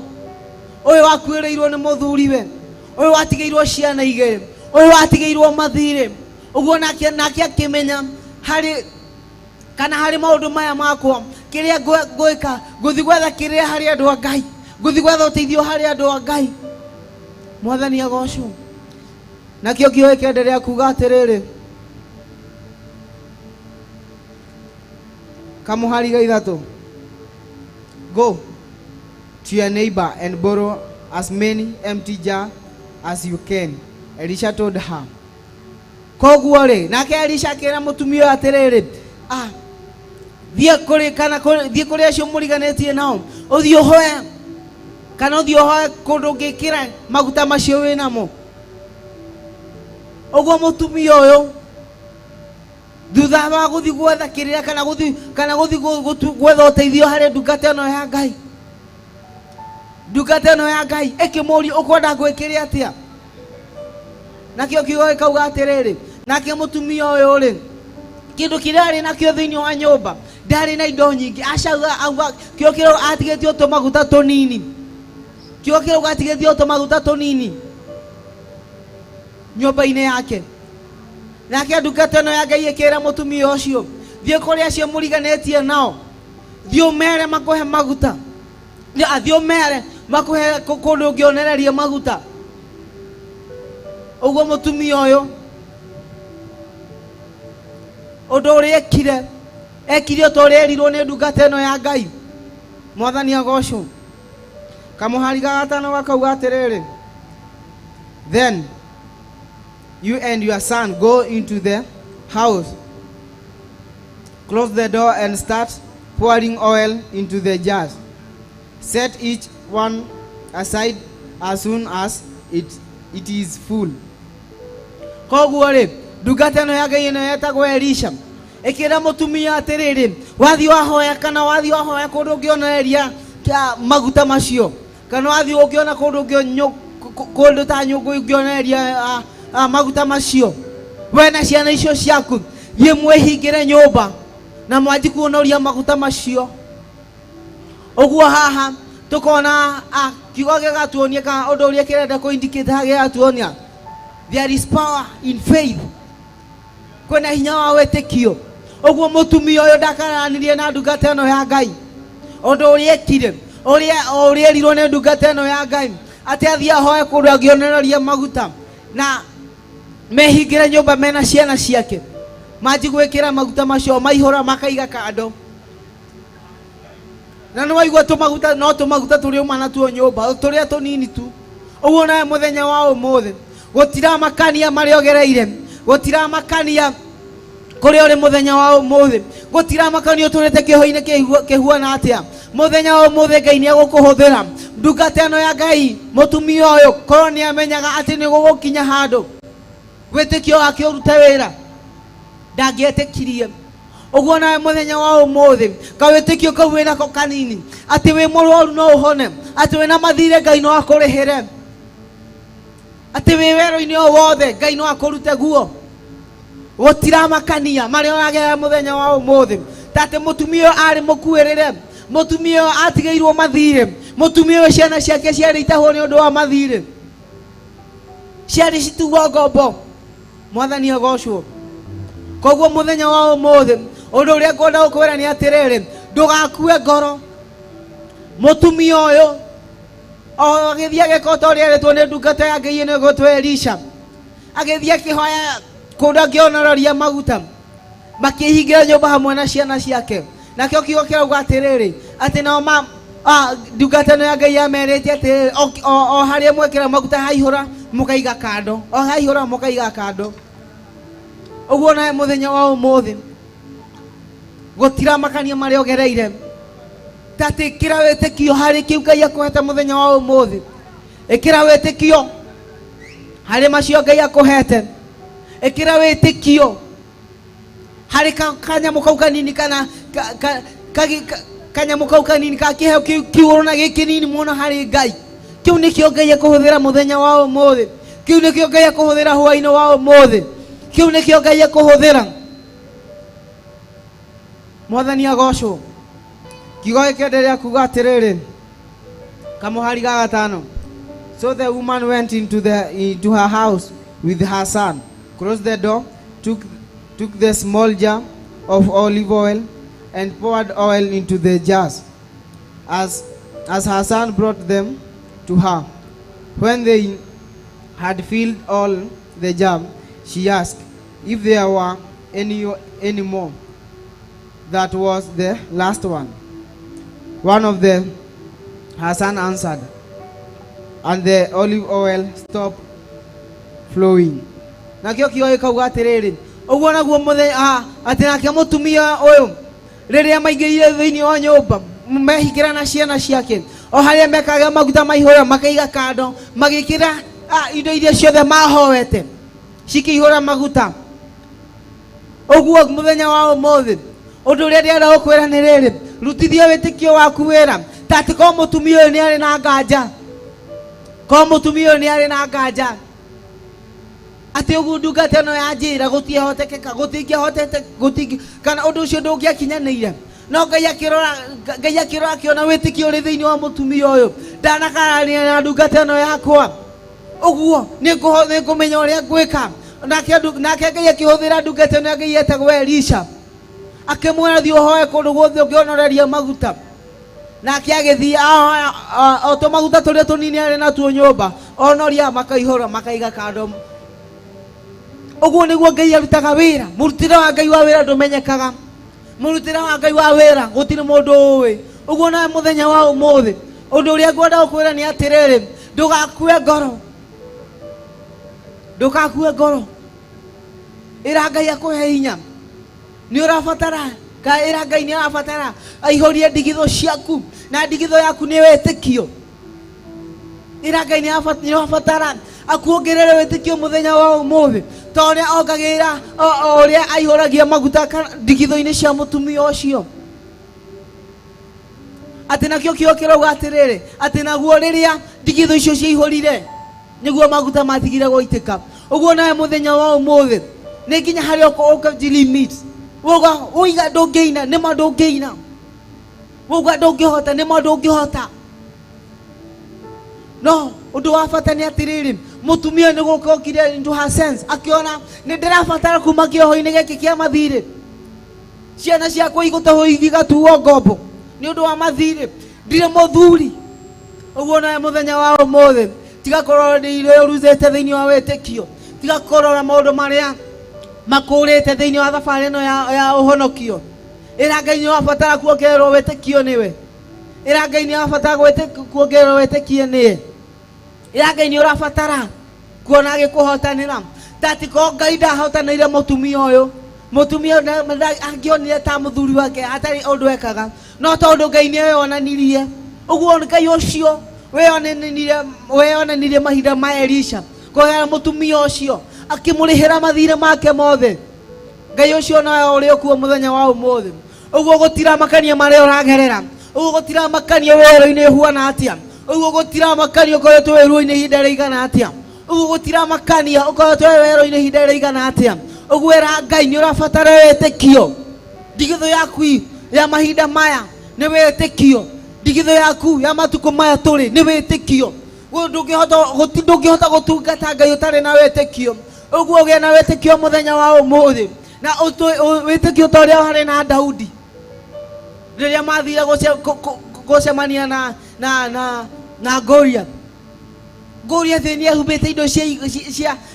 ũyũ wakuĩrĩirwo nĩ mũthuriwe, ũyũ watigĩirwo ciana igĩrĩ, ũyũ watigĩirwo mathirĩ, Uguo nake akimenya hari kana hari maundu maya makwa kiria gwika guthi gwetha kiria hari andu a Ngai, guthi gwetha uteithio hari andu a Ngai. Mwathani agocwo. Nakio kio kiendelea kuga atiriri, kamuhari ga ithatu, go to your neighbor and borrow as many empty jars as you can. Elisha told her. Koguo ri nake Elisha akira mutumia atiriri, thie kuri kana thie kuri acio muriganetie nao, uthio hoe kana uthio hoe kundu ngikira maguta macio winamo. Uguo mutumia uyu thutha wa guthi gwetha kiria kana guthi gwetha uteithio hari ndungata ino ya Ngai, ndungata ino ya Ngai ikimuri ukwenda gwikiria atia. Nakio kiugo gikauga atiriri, nake mutumia uyu ri kindu kiria ari nakio thiini wa nyumba ndari na indo nyingi, acauga auga kio kiro atigetio tumaguta tunini, kio kiro atigetio tumaguta tunini nyumba-ini yake. Nake ndungata ino ya Ngai ikira mutumia ucio, thie kuri acio muriganetie nao, thio mere makuhe maguta, thio mere makuhe kundu ngionereria maguta. Uguo mutumia uyu undu uri ekire utorerirwo ni ndungata ino ya Ngai. Mwathani agocwo. Kamuhari ga gatano gakauga atiriri, then you and your son go into the house, close the door and start pouring oil into the jars. Set each one aside as soon as it is full. Koguo ri ndungata ino ya Ngai ino yetagwo Elisha ikira mutumia atiriri, wathi wahoya kana wathi wahoya kundu ungionereria maguta macio, kana wathi ungiona kundu ta nyungu ungionereria maguta macio, we na ciana icio ciaku ye mwihingire nyumba na mwanji kuonoria maguta macio. Uguo haha tukona kiugo gigatuonia kana undu uria kirenda kuindicate gigatuonia there is power in faith, kwena hinya wa wetikio. Uguo mutumia uyu ndakaranirie na ndungata ino ya Ngai undu uria ekire uria erirwo ni ndungata ino ya Ngai ati athie ahoe kundu angionereria maguta na mehingire nyumba mena ciana ciake, manji gwikira maguta macio maihura makaiga kando. Na no waigua tumaguta no tumaguta turi umana tuo nyumba turia tunini tu. Uguo nae muthenya wa umuthi gutira makania mariogereire, gutira makania kuri uri muthenya wa umuthi, gutira makania turete kihoine kihuana atia. Muthenya wa umuthi Ngai ni agukuhuthira ndungata ino ya Ngai mutumia uyu korwo ni amenyaga ati ni gugukinya handu gwitikio wake urute wira ndangietekirie. Uguo nawe muthenya wa umuthi kawitikio kau winako kanini ati wi murwaru no uhone, ati wina mathire Ngai no akurihire, ati wi wero-ini o wothe Ngai no akurute guo. Gutira makania mari onagera muthenya wa umuthi tate mutumia ari mukuirire, mutumia atigeirwo mathire, mutumia ciana ciake ciari itahwo ni undu wa mathire, ciari citugo ngombo. Mwathani agocwo. Koguo muthenya wa umuthi undu uria ngwenda gukwira ni atiriri, ndugakue ngoro. Mutumia uyu o agithia agikota uria eritwo ni ndungata ya Ngai ino igwitwo Elisha, agithia akihoya kundu angionereria maguta, makihingira nyumba hamwe na ciana ciake. Nakio kiugo kirauga atiriri ati nao ndungata ino ya Ngai yamerite atiriri o haria mwekira maguta haihura mukaiga kando, o haihura mukaiga kando. Uguo nae muthenya wa umuthi gutira makania mari ogereire tati kira wetikio hari kiu Ngai akuhete muthenya wa umuthi, ikira wetikio hari macio Ngai akuhete, ikira wetikio hari kanyamu kau kanini kana kanyamu kau kanini ka kiheo kiuruna gikinini muno hari Ngai. Kiu nikio Ngai akuhuthira muthenya wa umuthi, kiu nikio Ngai akuhuthira hwaini wa umuthi, kiu nikio Ngai akuhuthira. Mwathani agocwo. Kiugo gikenderea kuga atiriri, kamuhari ga gatano. So the woman went into her house with her son, closed the door took the small jar of olive oil and poured oil into the jars as her son brought them to her. When they had filled all the jar, she asked if there were any more. That was the last one. One of them, her son answered, and the olive oil stopped flowing. Nakio kio kauga atiriri uguo naguo muthe ati nake mutumia uyu riria maingiire thiini wa nyumba mehikira na ciana ciake o haria mekaga maguta maihura makaiga kando magikira indo iria ciothe mahoete cikihura maguta. Uguo muthenya wa umuthi undu uria ndienda gukwira ni riri rutithia witikio waku wira tati ko mutumia uyu ni ari na nganja ko mutumia uyu ni ari na nganja ati ugu ndungata no ya njira gutiehotekeka gutingihotete kana undu ucio ndungiakinyanire no Ngai akirora akiona witikio ri thiini wa mutumia uyu ndanakarania na ndungata no yakwa uguo ningumenya uria ngwika nake Ngai akihuthira ndungata no Ngai etagwo Elisha akimwera thi uhoe kundu guothe ungionoreria maguta nake agithii oto maguta turia tunini ari natuo nyumba onoria makaihura makaiga kando. Uguo niguo Ngai arutaga wira murutire wa Ngai wa wira ndumenyekaga murutire wa Ngai wa wira gutire mundu uwi. Uguo na muthenya wa umuthi undu uria ngwenda gukwira ni atiriri ndugakue ngoro ira Ngai akuhe hinya ni urabatara ira Ngai ni arabatara aihorie ndigitho ciaku na ndigitho yaku ni wetikio ira Ngai ni arabatara akuongerere wetikio muthenya wa umuthi toria ongagira oria aihuragia maguta ndigitho-ini cia mutumia ucio ati nakio kio kirauga atiriri ati naguo riria ndigitho icio ciaihurire niguo maguta matigire goitika. Uguo nawe muthenya wa umuthi ni nginya haria ukajilimit woga uiga ndungiina ni ma ndungiina woga ndungihota ni ma ndungihota no undu wa bata ni atiriri mutumia ni gukokire into her sense akiona ni ndirabatara kuma kioho-ini giki kia mathiri ciana ciakwa igutaho igatuo ngombo ni undu wa mathiri ndire muthuri. Uguo nawe muthenya wa umuthi tiga korora ire uruzete thiini wa wetikio tiga korora maundu maria makurite thiini wa thabari no ya uhonokio ira Ngai ni wabatara kuongererwo wetikio niwe ira Ngai ni wabatara kuongererwo wetikio niwe ira Ngai ni urabatara kuona agikuhotanira tati ko Ngai ndahotanire mutumia uyu mutumia angionire ta muthuri wake atari undu ekaga no tondu Ngai ni wonanirie. Uguo Ngai ucio weyonanirie mahinda ma Elisha kuhera mutumia ucio akimurihira mathire make mothe. Ngai ucio nawe uri okuo muthenya wa umuthi. Uguo gutira makania maria uragerera uguo gutira makania wero-ini huana atia uguo gutira makania ukoretwo wero-ini ihinda rigana atia uguo gutira makania ukoretwo wero-ini ihinda rigana atia. Uguo ira Ngai ni urabatara wetikio ndigitho yaku ya mahinda maya ni wetikio ndigitho yaku ya matuko maya turi ni wetikio ndungihota gutungata Ngai utari na wetikio. Uguo gie na wetikio muthenya wa umuthi na wetikio toria hari na Daudi riria mathire gucemania na Goliath ni ehumbite indo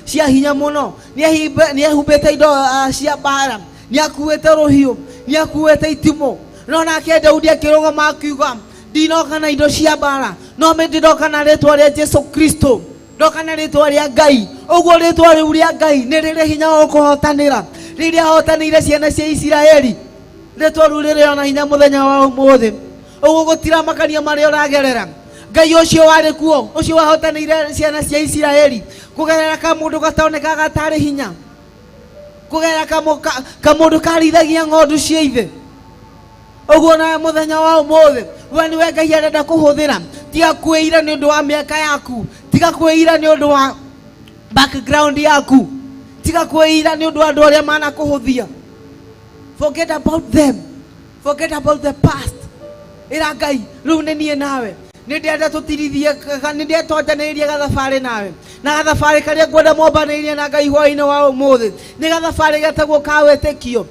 cia hinya muno ni ehumbite indo cia mbara ni akuite ruhiu ni akuite itimo no nake Daudi akirugama akiuga ndinoka na indo cia mbara no me ndiroka na ritwa ria Jesu Kristo ndoka na ritwa ria Ngai. Uguo ritwa riu ria Ngai ni riri hinya wa kuhotanira riria hotanire ciana cia Isiraeli ritwa riu riri ona hinya muthenya wa umuthi. Uguo gutira makania maria uragerera Ngai ucio wari kuo ucio wahotanire ciana cia Isiraeli kugerera kamundu gatonekaga tari hinya kugerera kamundu karithagia ng'ondu cia ithe. Uguo nawe muthenya wa umuthi we niwe Ngai arenda kuhuthira tiga kwira ni undu wa miaka yaku tiga kwira ni undu wa background yaku tiga kwira ni undu wa andu aria mana kuhuthia. Forget about them, forget about the past. Ira Ngai riu ni nie nawe nä ndenda tå tirithie nä ndetwanjanä rie gathabarä nawe na gathabarä karä a ngwenda mombanä irie na Ngai hwainä wa å må thä nä gathabarä getagwo ka wä kio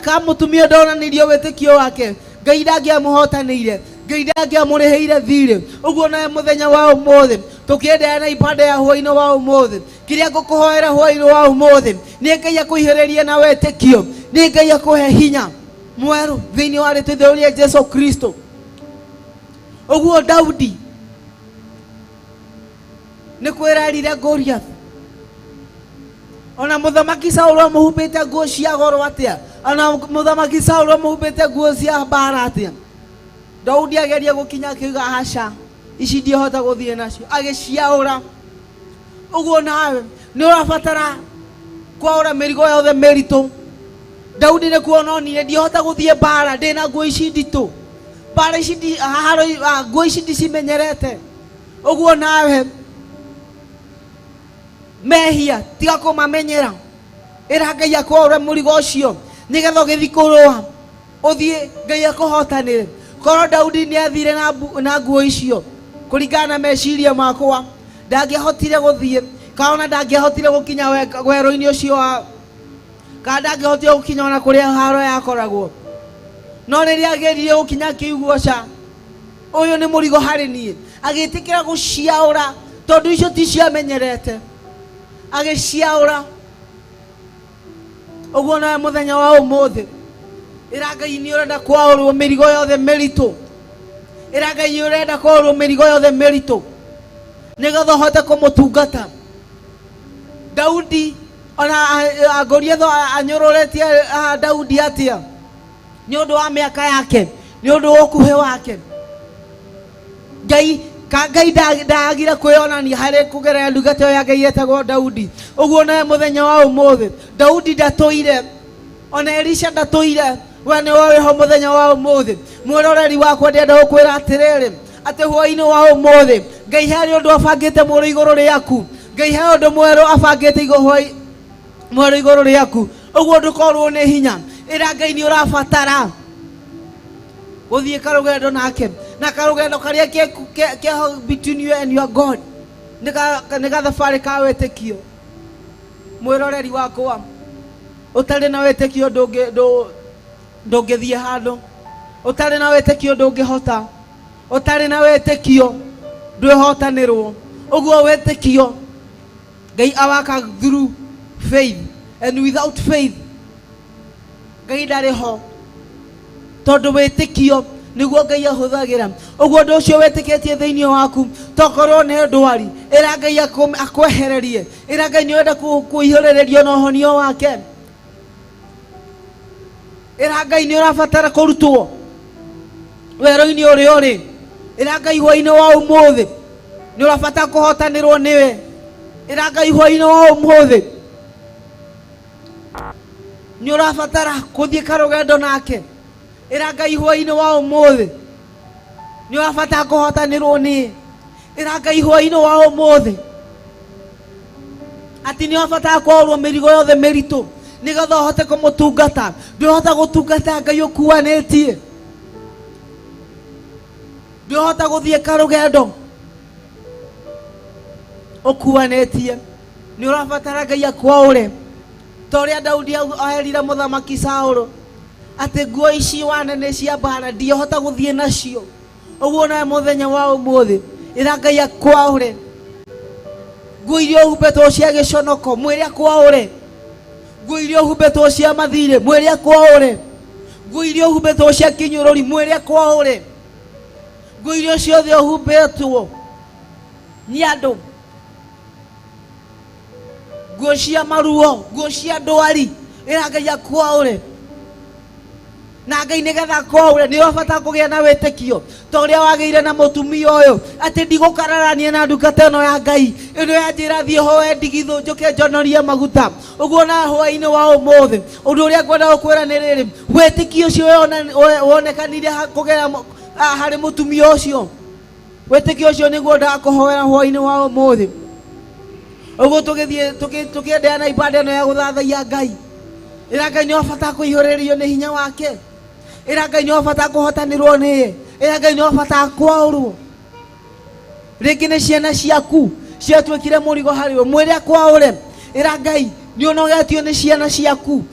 ka må tumia ndonanä rio wä tä kio wake Ngai ndangä amå hotanä ire Ngai ndangä amå rä hä ire thirä å guo nawe må thenya wa å må thä tå kä endeana ibanda ya hwainä wa å må thä kä rä a ngå kå hoera hwainä wa å må thä nä Ngai akå ihä rä rie na wä tä kio nä Ngai akå he hinya mwerå thä inä wa rä twä rä Jesu Kristo å guo Daudi nä kwä rerire Goliath ona må thamaki Saũlũ amå humbä te nguo cia goro atä a ona må thamaki Saũlũ amå humbä te nguo cia mbara atä a Daudi ageria gå kinya kä uga haca ici ndihota gå thiä nacio agä ciaå ra å guo nawe nä å rabatara kwaå ra mä rigo yothe mä ritå Daudi nä kuona onire ndihota gå thiä mbara ndä na nguo ici nditå mbara ici nguo ici ndicimenyerete å guo nawe mehia tiga kå mamenyera ä ra Ngai akwaå re må rigo å cio nä getha å gä thi kå rå a å thiä Ngai akå hotanä re korwo Daudi nä athire na nguo icio kå ringana na meciria makwa ndangä hotire gå thiä kana ndangä hotire gå kinya werå-inä å cio kana ndangä hotire gå kinya ona kå rä a haro yakoragwo no rä rä a ageririe gå kinya kä uguoca å yå nä må rigo harä niä agä tä kä ra gå ciaå ra tondå icio ti ciamenyerete agä ciaå ra å guo nawe må thenya wa å må thä ä ra Ngai nä å renda kwaå rwo mä rigo yothe mä ritå ä ra Ngai å renda kwaå rwo mä rigo yothe mä ritå nä getha å hote kå må tungata Daudi ona Goliath anyå rå retie Daudi atä a nä å ndå wa mä aka yake nä å ndå wa å kuhä wake Ngai ndagire kwä onania harä kå gerera ndungata ä yo ya Ngai etagwo Daudi å guo nawe må thenya wa å må thä Daudi ndatå ire ona Elisha ndatå ire we nä wä ho må thenya wa å må thä mwäroreri wakwa ndenda gå kwä ra atä rä rä atä hwainä wa å må thä Ngai harä å ndå abangä te mwärå igå rå rä aku Ngai he å ndå mwerå abangä te mwerå igå rå rä aku å guo ndå korwo nä hinya ä ra Ngai nä å rabatara gå thiä karå gendo nake na karå gendo karä a keho between you and your God nä gathabarä ka wä tä kio mwäroreri wakwa å tarä na wä tä kio ndå ngä thiä handå å tarä na wä tä kio ndå ngä hota å tarä na wä tä kio ndwä hotanä rwo å guo wä tä kio Ngai awaka through faith and without faith Ngai ndarä ho tondå wä tä kio nä guo Ngai ahå thagä ra å guo ndå å cio wä tä kä tie thä inä waku tokorwo nä ndwari ä ra Ngai akwehererie ä ra Ngai nä enda kå ihå rä rä rio na å honio wake ä ra Ngai nä å rabatara kå rutwo werå-inä å rä å rä ä ra Ngai hwainä wa å må thä nä å rabatara kå hotanä rwo nä we ä ra Ngai hwainä wa å må thä nä å rabatara kå thiä karå gendo nake ä ra Ngai hwainä wa å må thä nä å rabatara kå hotanä rwo nä ä ra Ngai hwainä wa å må thä atä nä å rabatara kwarwo mä rigo yothe mä ritå nä getha å hote kå må tungata ndwä hota gå tungata Ngai å kuanä tie ndwä hota gå thiä karå gendo å kuanä tie nä å rabatara Ngai akwaå re ta å rä a Daudi aherire må thamaki Saũlũ atä nguo ici wanene cia mbara ndihota gå thiä nacio å guo nawe må thenya wa å må thä ä ra Ngai akwaå re nguo iria å humbä two cia gä conoko mwä re akwaå re nguo iria å humbä two cia mathirä mwä re akwaå re nguo iria å humbä two cia kä nyå rå ri mwä re akwaå re nguo iria ciothe å humbä two nä andå nguo cia maruo nguo cia ndwari ä ra Ngai akwaå re na Ngai nä getha akwaå re nä ũrabatara kå gä a na wä tä kio ta å rä a wagä ire na må tumia å yå atä ndigå kararania na ndungata ä no ya Ngai ä no yanjä ra thiä hoe ndigithå njå ke njonorie maguta å guo na hwainä wa å må thä å ndå å rä a ngwenda gå kwä ra nä rä rä wä tä kio å cio wonekanire kå gera harä må tumia å cio wä tä kio å cio nä guo ndakå hoera hwainä wa å må thä å guo tå gä thiä tå kä endeana ibanda ä no ya gå thathaia Ngai ira Ngai ni wabata kuihorerio ni hinya wake, ira Ngai ni wabata kuhotanirwo ni, ira Ngai ni wabata kwaurwo. Ringi ni ciana ciaku ciatwikire murigo hariwe, mwire akwaure. Ira Ngai ni onogetio ni ciana ciaku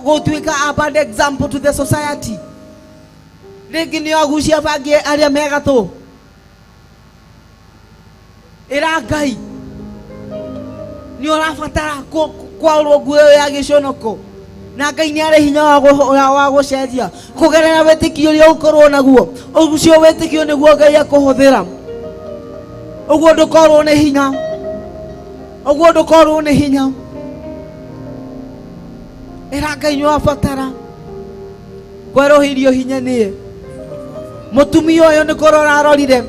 gutwika a bad example to the society. Ringi ni agucia bangi aria megatu. Ira Ngai ni orabatara kwaurwo nguo ya giconoko, na Ngai ni ari hinya wa gucenjia kugerera wĩtĩkio ũrĩa ũkorwo naguo. Ũcio wĩtĩkio nĩguo Ngai akũhũthĩra. Ũguo ndũkorwo nĩ hinya, ũguo ndũkorwo nĩ hinya. Ĩra Ngai nĩ wabatara kwerũhĩrio hinya nĩe. Mũtumia ũyũ nĩ kũrora arorire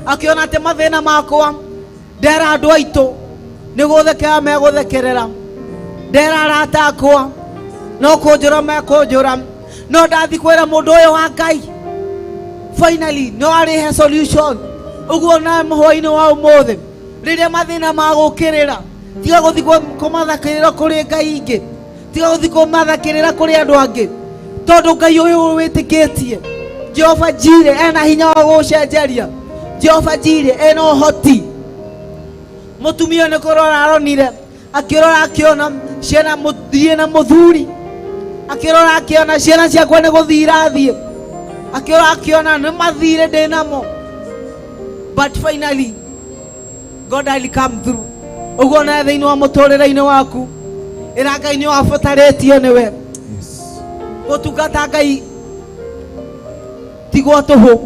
akĩona atĩ mathĩna makwa ndera andũ aitũ nĩ gũthekera megũthekerera, ndera arata akwa no kũnjũra mekũnjũra, no ndathi kwĩra mũndũ ũyũ wa Ngai finally no arĩhe solution. Ũguo na hwainĩ wa ũmũthĩ rĩrĩa mathĩna magũkĩrĩra, tiga gũthiĩ kũmathakĩrĩra kũrĩ Ngai ingĩ, tiga gũthiĩ kũmathakĩrĩra kũrĩ andũ angĩ, tondũ Ngai ũyũ wĩtĩkĩtie Jehova Jireh ena hinya wa gũcenjeria, Jehova Jireh ena ũhoti. Mũtumia nĩ kũrora aronire akĩrora akĩona ciana mũthiĩ na mũthuri, akĩrora akĩona ciana ciakwa nĩ gũthiĩ irathiĩ, akĩrora akĩona nĩ mathire ndĩ namo. But finally God will come through. Ũguo na thĩinĩ wa mũtũrĩre-inĩ waku, ĩra Ngai nĩ wabatarĩtio nĩwe. Gũtungata Ngai ti gwa tũhũ.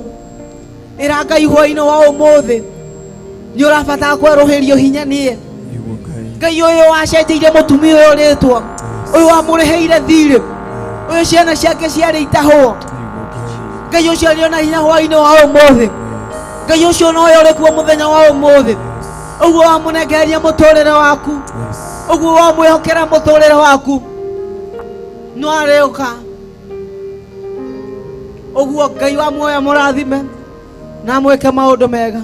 Ĩra Ngai hwainĩ wa ũmũthĩ nĩ ũrabatara kwerũhĩrio hinya nĩe. Ngai ũyũ wacenjeirie mũtumia ũyũ rĩtwa, ũyũ wamũrĩhĩire thirĩ, ũyũ ciana ciake ciarĩ itahwo. Ngai ũcio nĩ ona hinya hwainĩ wa ũmũthĩ. Ngai ũcio no ũrĩ kuo mũthenya wa ũmũthĩ. Ũguo wamũnengeria mũtũrĩre waku, ũguo wamwĩhokera mũtũrĩre waku, no arĩũka. Ũguo Ngai wamuoya mũrathime na mwĩke maũndũ mega.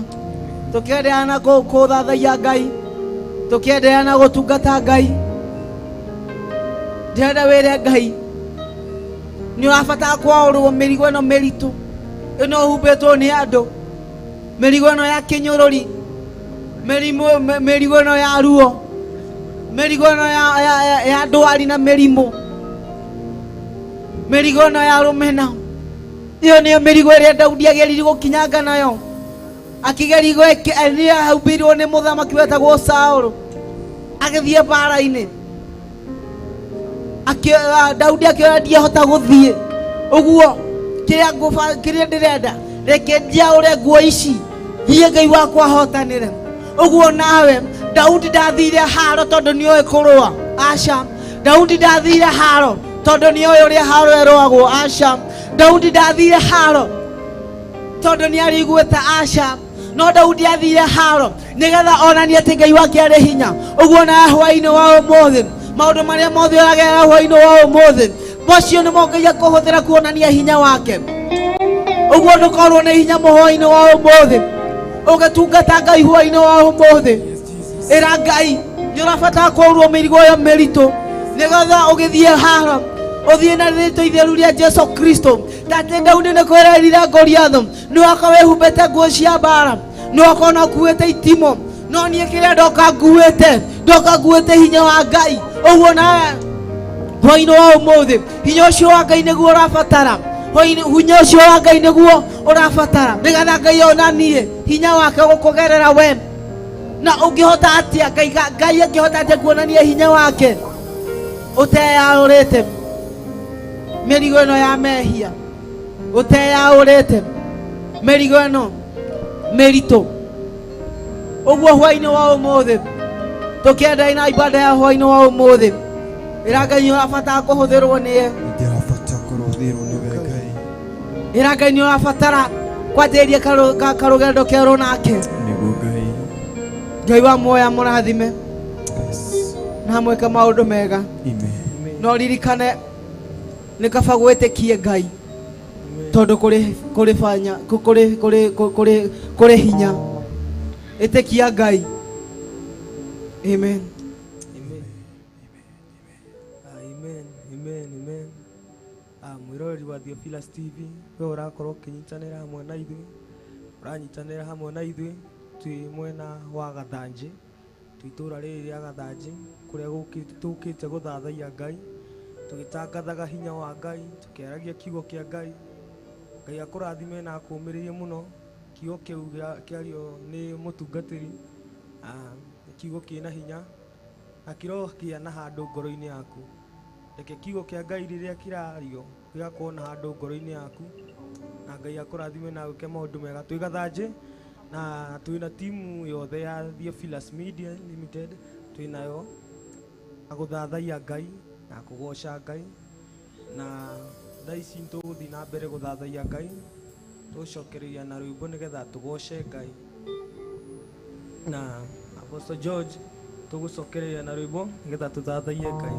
Tũkĩendeana na kũthathaia Ngai, tũkĩendeana na gũtungata Ngai. Ndĩrenda wĩre Ngai nĩ ũrabatara kwaũrwo mĩrigo ĩno mĩritũ ĩno ũhumbĩtwo nĩ andũ, mĩrigo ĩno ya kĩnyũrũri, mĩrigo ĩno ya ruo, mĩrigo ĩno ya ndwari na mĩrimũ, mĩrigo ĩno ya rũmena. Iyo nĩyo mĩrigo ĩrĩa Daudi agerirwo gũkinyanga nayo, akĩgerirwo nĩ ahumbĩirwo nĩ mũthamaki wetagwo Saũlũ agĩthiĩ mbara-inĩ. Daudi akĩona ndiahota gũthiĩ, ũguo kĩrĩa ndĩrenda reke njaũre nguo ici thiĩ Ngai wakwa ahotanĩre. Ũguo nawe Daudi ndathire haro tondũ nĩ oĩ kũrũa, aca. Daudi ndathire haro tondũ nĩ oĩ ũrĩa haro ĩrũagwo, aca. Daudi ndathire haro tondũ nĩ arĩiguĩte, aca. No Daudi athire haro nĩgetha onanie atĩ Ngai wake arĩ hinya. Ũguo na hwainĩ wa ũmũthĩ maũndũ marĩa mothe ũragerera hwainĩ wa ũmũthĩ, macio nĩmo Ngai akũhũthĩra kuonania hinya wake. Ũguo ndũkorwo nĩ hinya hwainĩ wa ũmũthĩ ũgĩtungata Ngai hwainĩ wa ũmũthĩ. Ĩra Ngai nĩ ũrabatara kũrwo mĩrigo ĩyo mĩritũ nĩgetha ũgĩthiĩ haro ũthiĩ na rĩtwa itheru rĩa Jesu Kristo. Tatĩ Daudi nĩ kwĩrerire Goliath nĩ wakorwo wĩhumbĩte nguo cia mbara, nĩ wakorwo ũkuĩte itimũ, no niĩ kĩrĩa ndoka nguĩte hinya wa Ngai. Ũguo nawe hwainĩ wa ũmũthĩ hinya ũcio wa Ngai nĩguo ũrabatara, hinya ũcio wa Ngai nĩguo ũrabatara nĩgetha Ngai onanie hinya wake gũkũgerera we. Na ũngĩhota atĩa Ngai angĩhota atĩa kuonania hinya wake ũteyaũrĩte mĩrigo ĩno ya mehia, ũteyaũrĩte mĩrigo ĩno mĩritũ. Ũguo hwainĩ wa ũmũthĩ tũkĩendaĩ na ibada ya hwainĩ wa ũmũthĩ, ĩra Ngai nĩ ũrabatara kũhũthĩrwo nĩye. Ĩra Ngai nĩ ũrabatara kwanjĩrĩria karũgendo kerũ nake. Ngai wa muoya mũrathime na mwĩke maũndũ mega. No ririkane nĩ kaba gwĩtĩkie Ngai tondũ kũrĩ hinya. Ĩtĩkia Ngai. Amen. Amen. wa Theophilus TV we urakorwo kinyitanira hamwe na ithuĩ uranyitanira hamwe na ithuĩ twi mwena wa Gathanji twitura rĩrĩ rĩa Gathanji kuria gũkĩte gũthathaiya Ngai tugitangathaga hinya wa Ngai tukiaragia kiugo kia Ngai Ngai akũrathime na akũmĩrĩrie mũno kiugo kĩu kĩario nĩ mũtungatĩri kiugo kĩna hinya na kĩrokia na handũ ngoro-inĩ yaku reke kiugo kia Ngai rĩrĩa kĩrario gĩgakorwo na handũ ngoro-inĩ yaku na Ngai akũrathime na gwĩke maũndũ mega twĩ Gathanji na twĩna timu yothe ya Theophilus Media Limited twĩnayo agũthathaiya Ngai na kũgoca Ngai na thaa ici tũgũthiĩ na mbere gũthathaiya Ngai tũcokereria na rwĩmbo nĩgetha tũgoce Ngai na Apostle George tũgũcokereria na rwĩmbo nĩgetha tũthathaiye Ngai.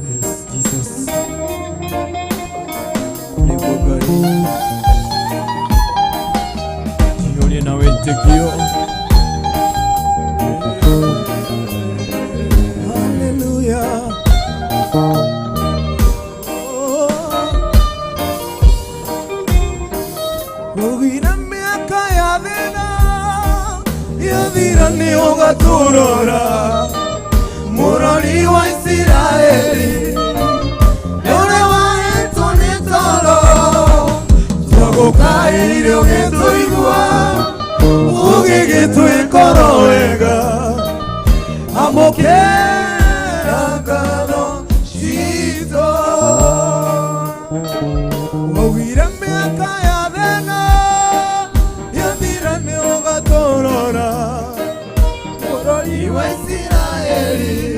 Yes, Jesus. Rwĩmbo Ngai jioni na wetekio. Hallelujah. Ugina miaka ya thina yathira ni ugaturora murori wa Israeli nore wahetwo ni toro twagukaire ugituigua ugigitwikoro wega amukera ngano cito wawira miaka ya thina yathira ni ugaturora murori wa Israeli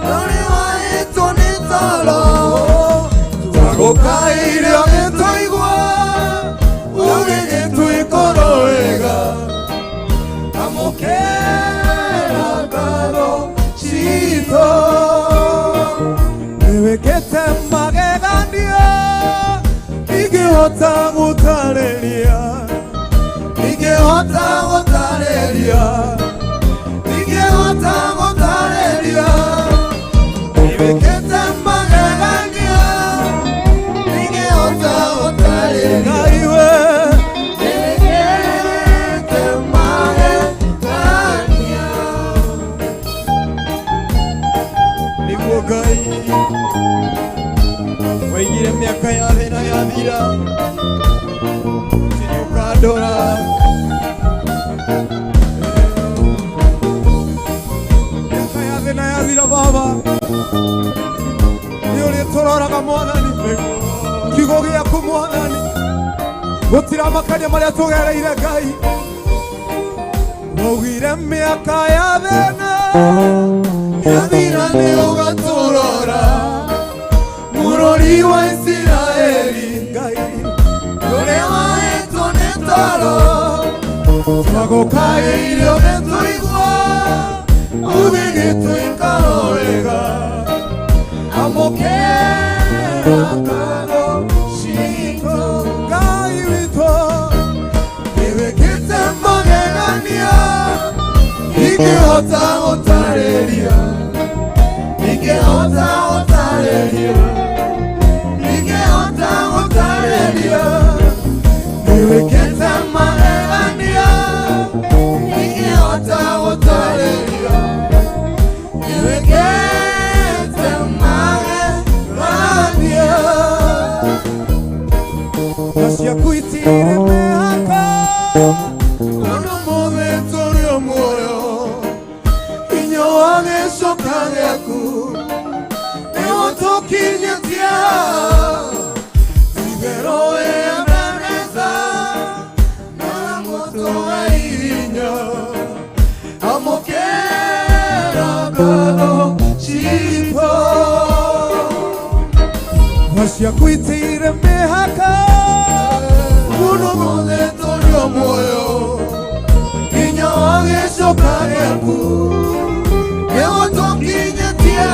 nore wahetwo ni toro twagukaire ugituigua ugigitwikoro wega amukera ngano cito niwekete magegania ingĩhota gũtarĩria niwekete magegania ingĩhota gũtarĩria Ngai we niwekete magegania nĩguo Ngai waigire mĩaka ya thĩna yathira nĩ ũkandora mĩaka ya thĩna yathira baba nĩ ũrĩtũroraga mwathani kiugo gĩaku mwathani gũtiramakania marĩa tũgereire Ngai waugire mĩaka ya thĩna yathira nĩ ũgatũrora murori wa Israeli Ngai ũrĩa wahetwo nĩ toro twagukaire ũgĩtũigua ũgĩgĩtwĩkaro wega amũkera ngano citũ Ngai witũ nĩwĩkĩte magegania ingĩhota gũtarĩria niwekete magegania ingĩhota gũtarĩria niwekete magegania na ciaku itirĩ mĩhaka ona mũthĩ tũrĩ o muoyo hinya wa gĩcoka gĩaku nĩgũtũkinyĩtie itherũ Ebeneza na mũtũ wa hinya amũkera ngano citũ na ciaku itirĩ mĩhaka mũno mũthĩ tũrĩ o muoyo hinya wa gĩcoka gĩaku nĩgũtũkinyĩtie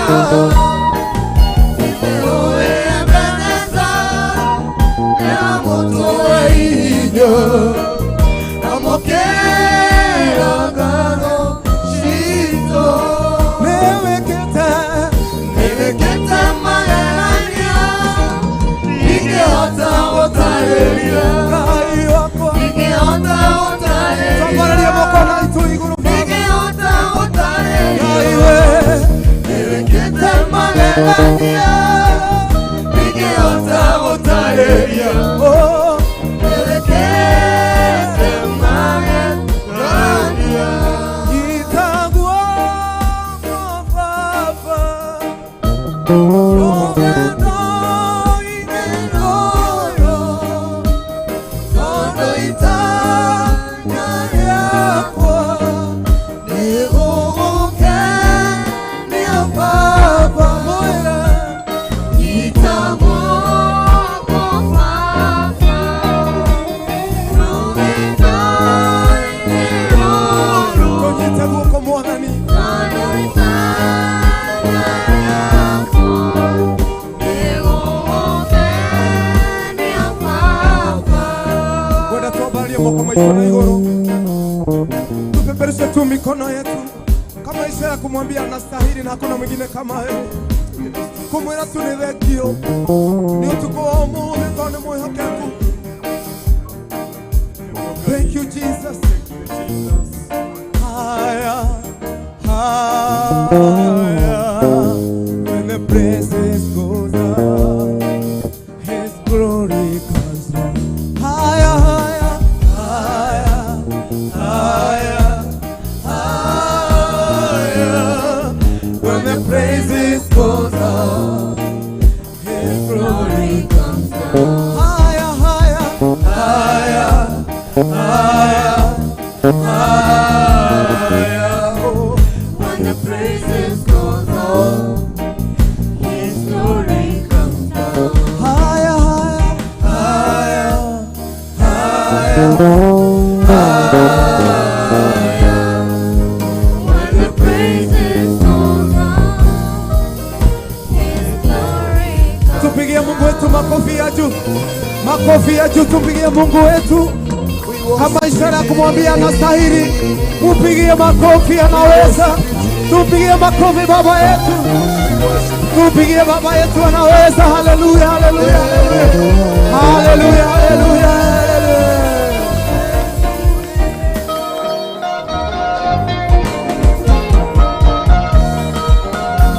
itherũ Ebeneza na mũtũ wa hinya amũkera ngano citũ Tupeperushe tu mikono yetu kama ishara kumwambia anastahili na hakuna mwingine kama yeye. Kumwira tu ni thengio ni utuko wa umuthi tondu mwihokeku. Thank you Jesus. Higher, higher, when the praises goes up, His glory comes down. Higher, higher, higher, higher, higher, when the praises goes up, His glory comes down. Higher, higher, higher, higher, higher, oh, when the praises goes up, His glory comes down. Higher, higher, higher, higher, higher, when the praises goes up, His glory comes down. Tupigie Mungu wetu makofi ya juu, makofi ya juu, tupigie Mungu wetu kama ishara ya kumwambia anastahili. Tupigie makofi, anaweza. Tupigie makofi baba yetu, tupigie baba yetu, anaweza. Haleluya, haleluya, haleluya, haleluya, haleluya.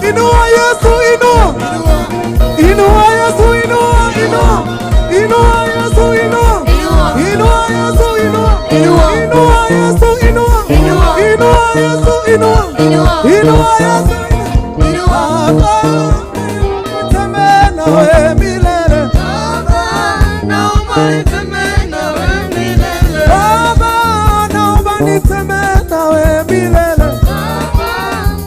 Inua Yesu, inua, inua Yesu, inua, inua, inua Yesu, inua, inua Yesu, inua, inua Yesu, inua, inua Yesu, inua, inua Yesu, inua. Nitembee nawe milele, Baba, naomba nitembee nawe milele, Baba, naomba nitembee nawe milele, Baba,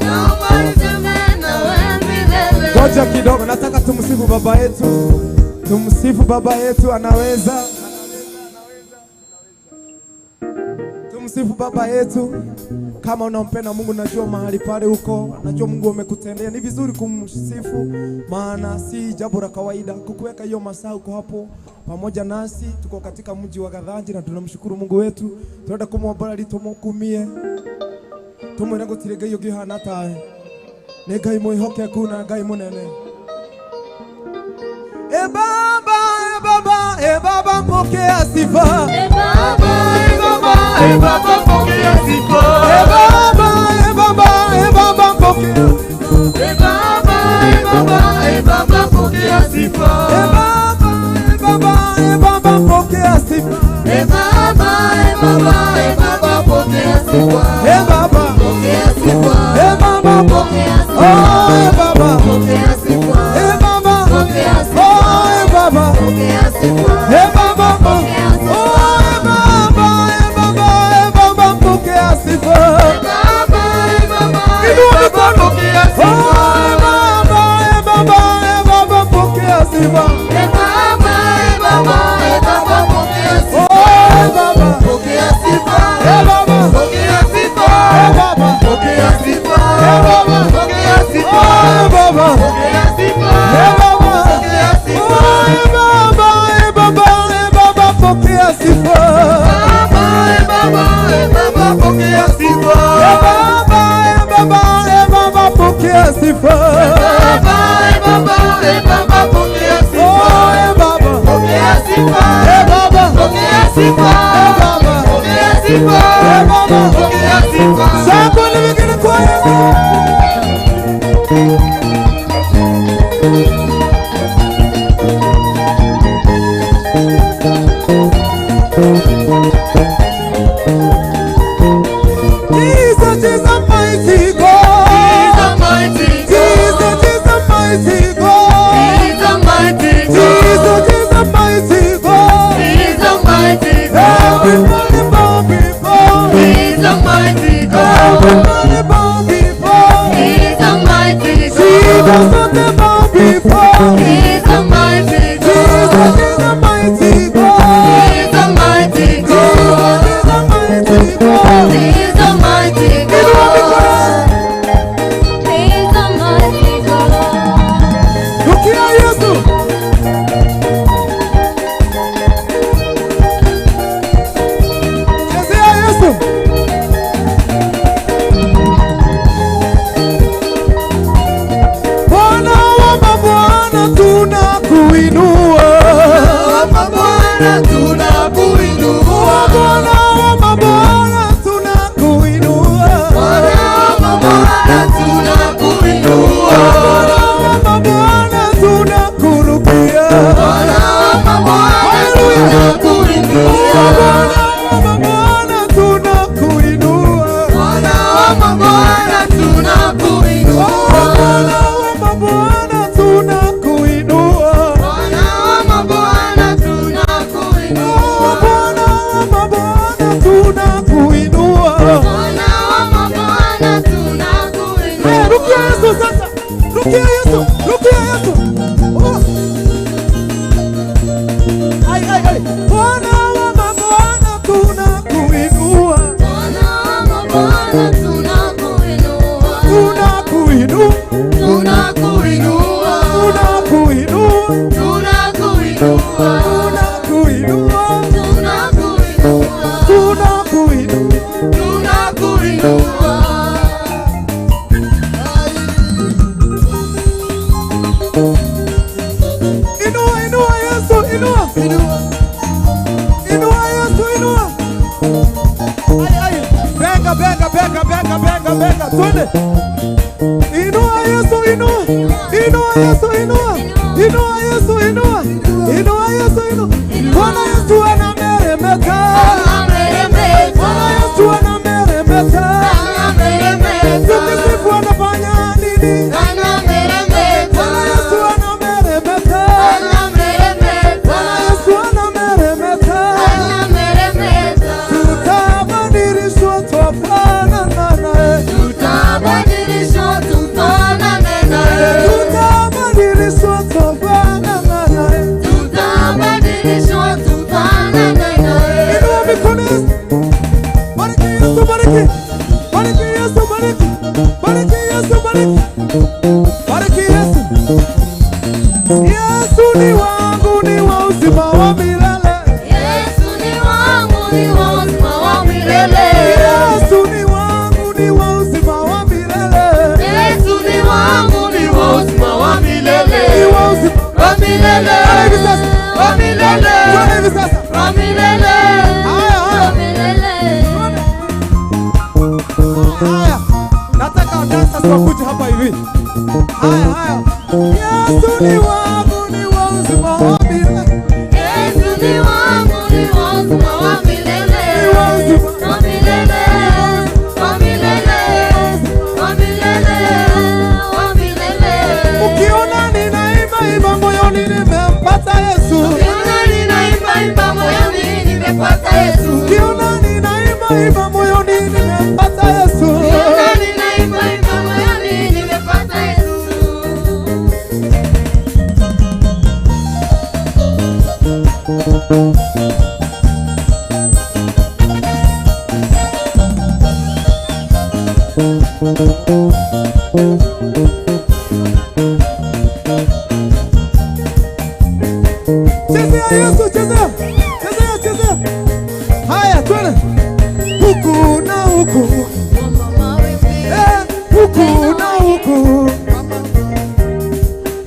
naomba nitembee nawe milele. Ngoja kidogo, nataka tumsifu baba yetu, tumsifu baba yetu, anaweza. Tumsifu baba yetu. Kama unampenda Mungu, najua mahali pale huko, najua Mungu amekutendea. Ni vizuri kumsifu, maana si jambo la kawaida kukuweka hiyo masaa uko hapo pamoja nasi. Tuko katika mji wa Gathanji na tunamshukuru Mungu wetu. Tunaenda kumwomba litomokumie, tumwira gutirege yo gihana tae ne Ngai mwihokeku na Ngai munene. E Baba, e Baba, e Baba, pokea sifa. E Baba, e Baba, e Baba, pokea sifa. E Baba, e Baba, e Baba, pokea sifa. E Baba, e Baba, e Baba, pokea sifa. E Baba, e Baba, e Baba, pokea sifa. E Baba, e Baba, e Baba, pokea sifa. E Baba, pokea sifa. E Baba, pokea sifa. Oh, e Baba, pokea sifa. E Baba, pokea sifa. Baba, pokea sifa. Hey Baba, pokea sifa. Oh, hey Baba, hey Baba, hey Baba, pokea sifa. Hey Baba, hey Baba, hey Baba, pokea sifa. Oh, hey Baba, hey Baba, hey Baba, pokea sifa. Hey Baba, hey Baba, hey Baba, pokea sifa. Oh, hey Baba, pokea sifa. Hey Baba, pokea sifa. Hey Baba, pokea sifa. Hey Baba, pokea sifa. Oh, hey Baba, pokea sifa. Hey Baba, pokea sifa.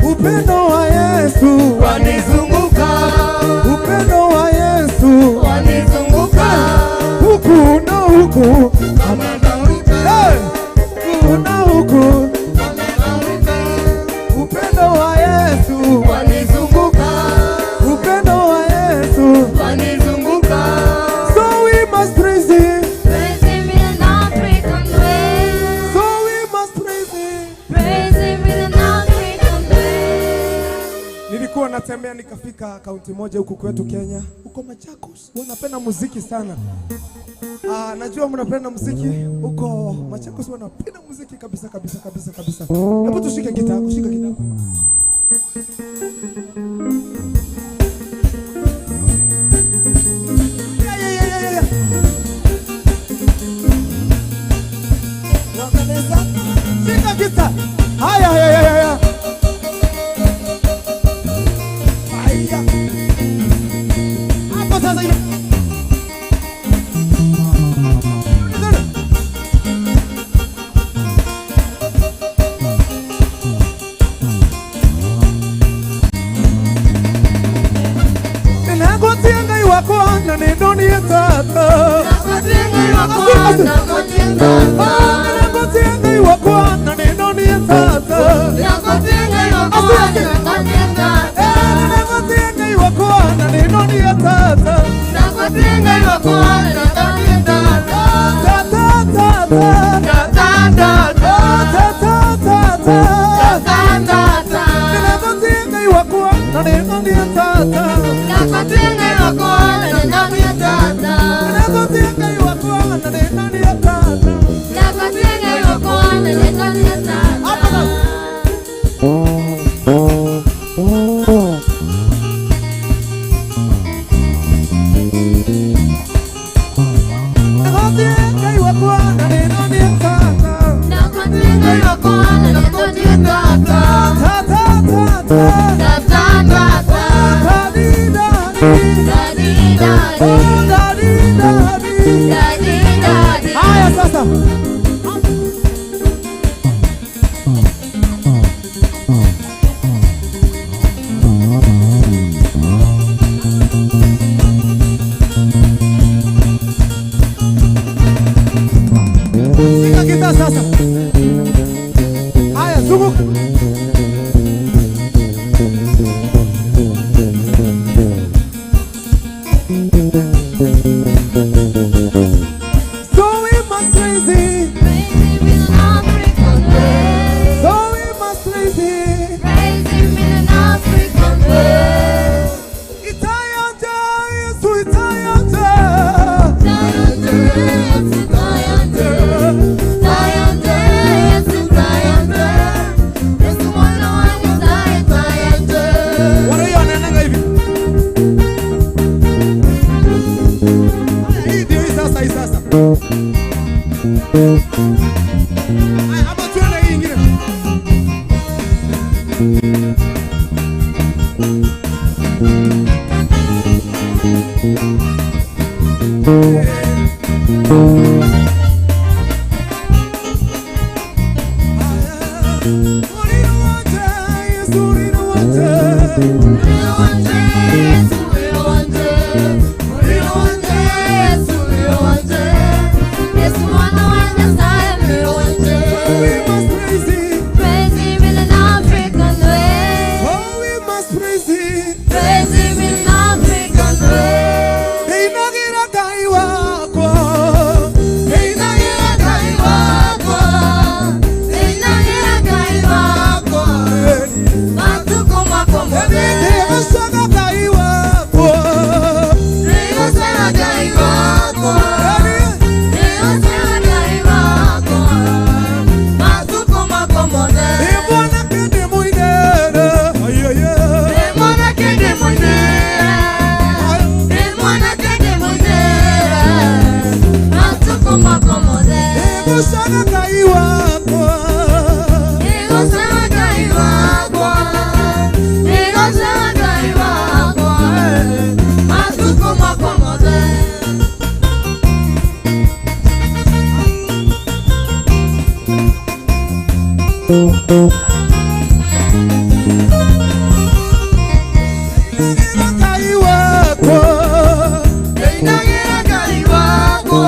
Upendo wa Yesu wanizunguka, upendo huku, hey, kuna huku. Upendo wa Yesu wanizunguka, upendo wa Yesu wanizunguka. So we must praise Him, Praise Him in an African way. so we must praise Him. Praise Him in an African way. Nilikuwa natembea nikafika kaunti moja huku kwetu Kenya, huko Machakos. Wanapenda muziki sana. Najua mnapenda muziki huko Machakos, wanapenda muziki kabisa kabisa kabisa kabisa. Hebu tushike gitaa, shika gitaa. Yeah. Shika gitaa. Haya. Haya. Hapo sasa ile. Ninagotianga iwako na neno ni tata. Ninagotianga iwako na neno ni tata. Ninagotianga iwako na neno ni tata. Haya sasa. Shika gitaa sasa. Haya, zunguka. So we must praise Him. Praise Him in an African way. So we must praise Him. Praise Him in an African way. Itayanja, Yesu itayanja. Wale wanaenda hivi. Hii ndio hii sasa. Haya, hapa tuende hii nyingine. Praise Him in an African way. Praise Him in an African way. Inagira kai wako. Saka kai wako. Ibwana kende muidere. Saka kai wako. Kai wako.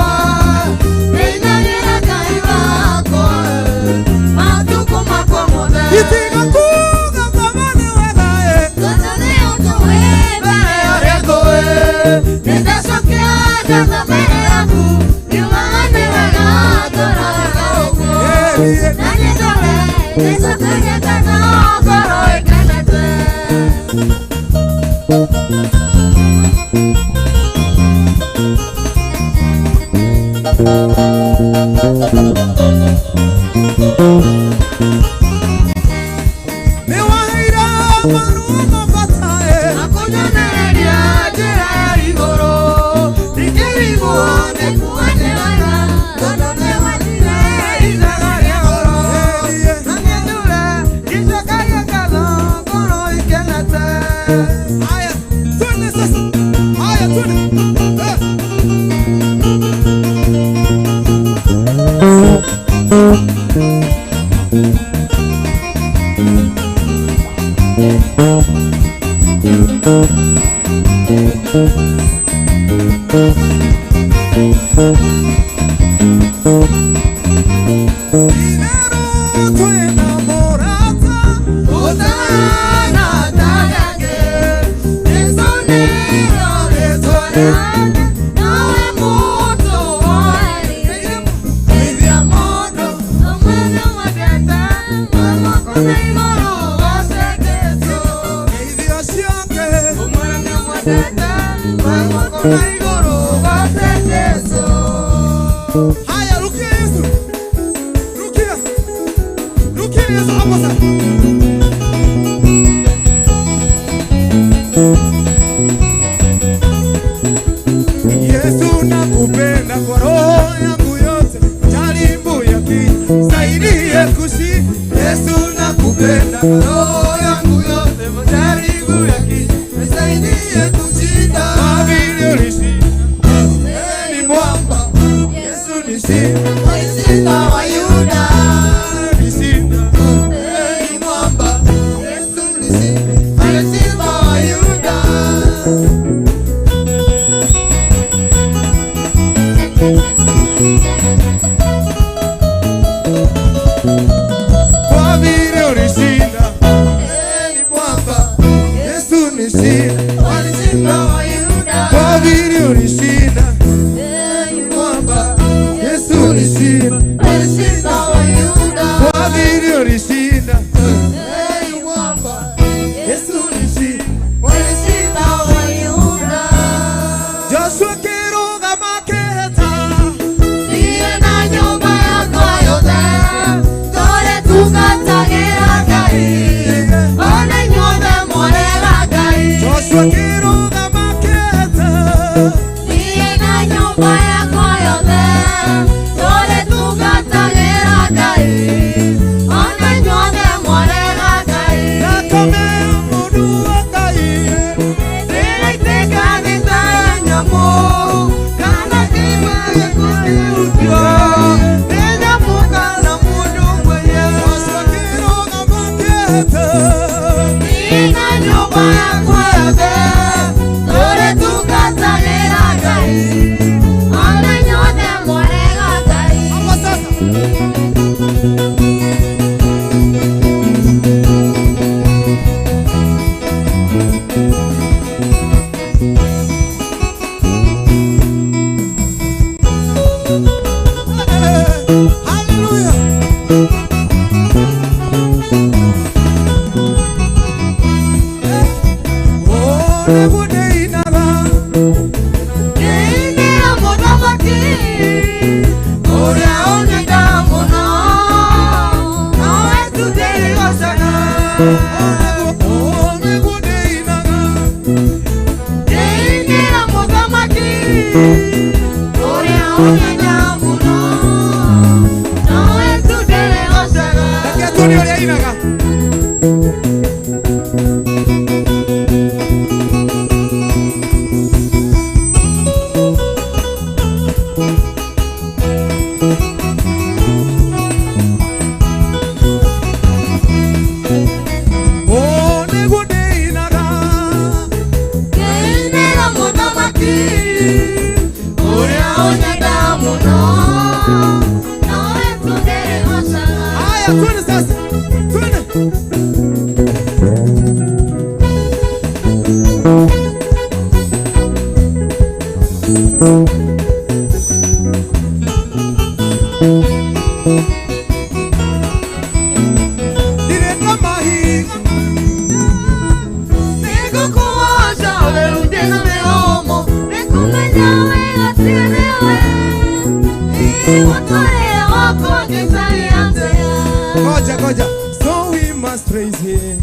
Goja. So we must praise him.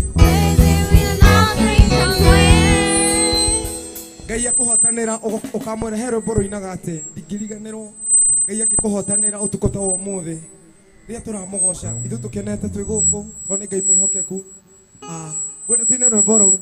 Ngai akuhotanira ukamurehera mburu inaga ati ndingiriganirwo Ngai akikuhotanira utuko ta umuthi ria turamugoca ithu tukenete twi guku to ni Ngai mwihokeku ngwenda twine rwimbo ruu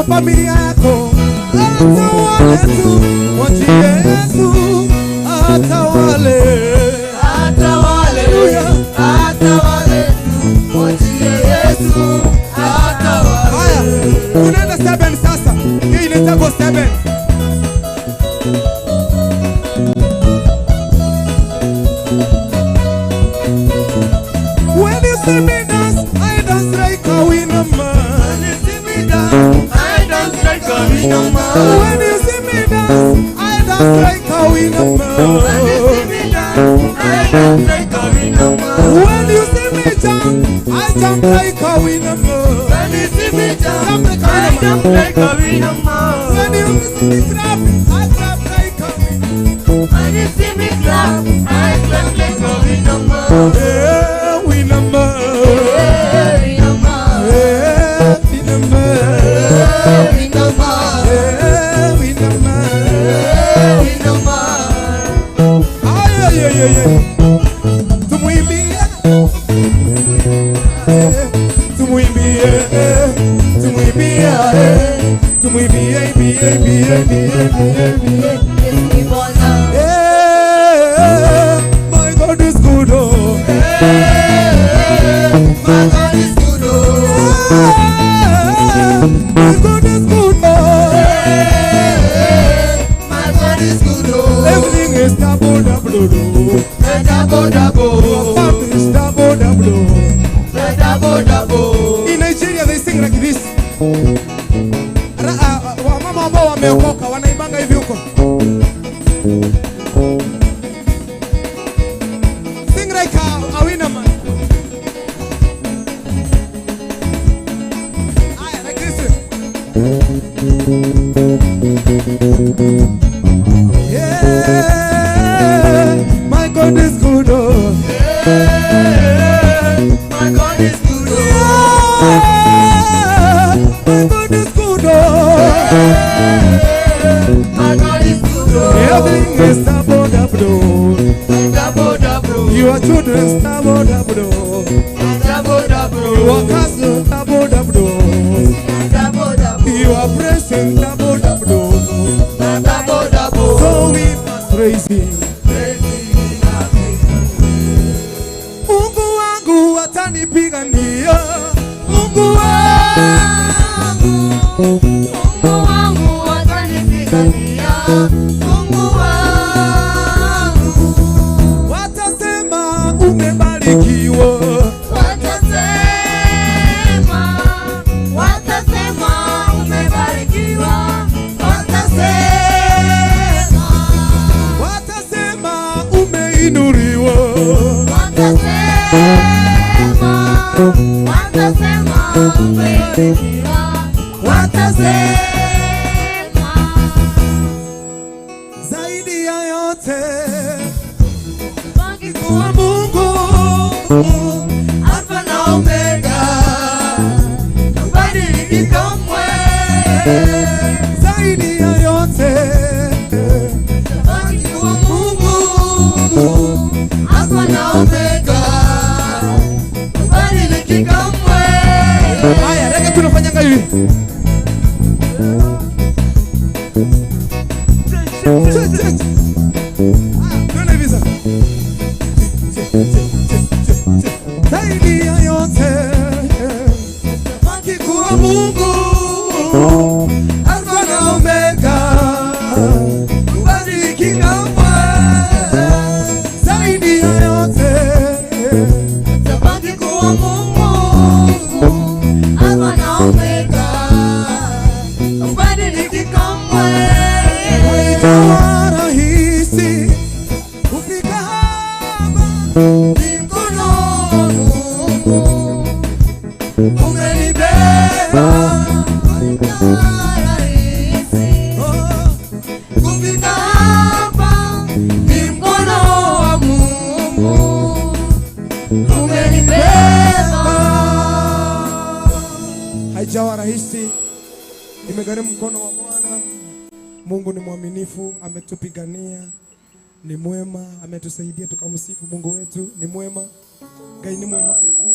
familia yako atawale tu, mwachie Yesu atawale, atawale, atawale tu, mwachie Yesu atawale. Haya, tunaenda 7 sasa, hii ni table 7. When you see me dance, I dance like a winner man. When you see me dance, I dance like a winner man. When you see me dance, I dance like a winner man. When you see me dance, I dance like a winner man. When you see me jump, I jump like a winner man. When you see me jump, I jump like a winner man. When you see me clap, I clap like a winner man. When you see me clap, I clap like a winner man. My God is good, oh. My God is good, oh. My God is good, oh. My God is good, oh. Everything is double, double, double, double. Is double, double, double. In Nigeria they sing like this. Wamama ambao wameokoka wanaibanga hivi huko. Sing like a winner man. Aya, like this. Yeah, my God is good, oh. Yeah, my God is good, oh. Yeah, my God is good, oh. Yeah, my God is good, oh. Everything is double, double, double, double. Your children's double, double, double, double. Your cousin double, double, double, double. Your blessing double, double, double, double. So we must praise Him. Mungu wangu atanipigania. Mungu wangu, Mungu wangu atanipigania. Mungu wangu, watasema umebarikiwa. Watasema umebarikiwa. Watasema umeinuliwa. Watasema umeinuliwa. Watasema zaidi ya yote kuwa Mungu Alfa na Omega, hubadiliki kamwe. Zaidi ya yote kuwa Mungu Alfa na Omega, hubadiliki kamwe. Haya, rege tunafanyanga hivi. Zaidi ya yote kuwa Mungu Alfa na Omega, hubadiliki kamwe. Zaidi ya yote kuwa Mungu Alfa na Omega, hubadiliki kamwe. Haitakuwa rahisi kufika hapa, ni mkono wa Mungu umenibeba. Haitakuwa rahisi kufika hapa, ni mkono wa Mungu umenibeba. Haijawa rahisi, imegharimu mkono wa Bwana. Mungu ni mwaminifu, ametupigania, ni mwema, ametusaidia tukamsifu Mungu wetu, ni mwema. Ngai ni mwihokeku,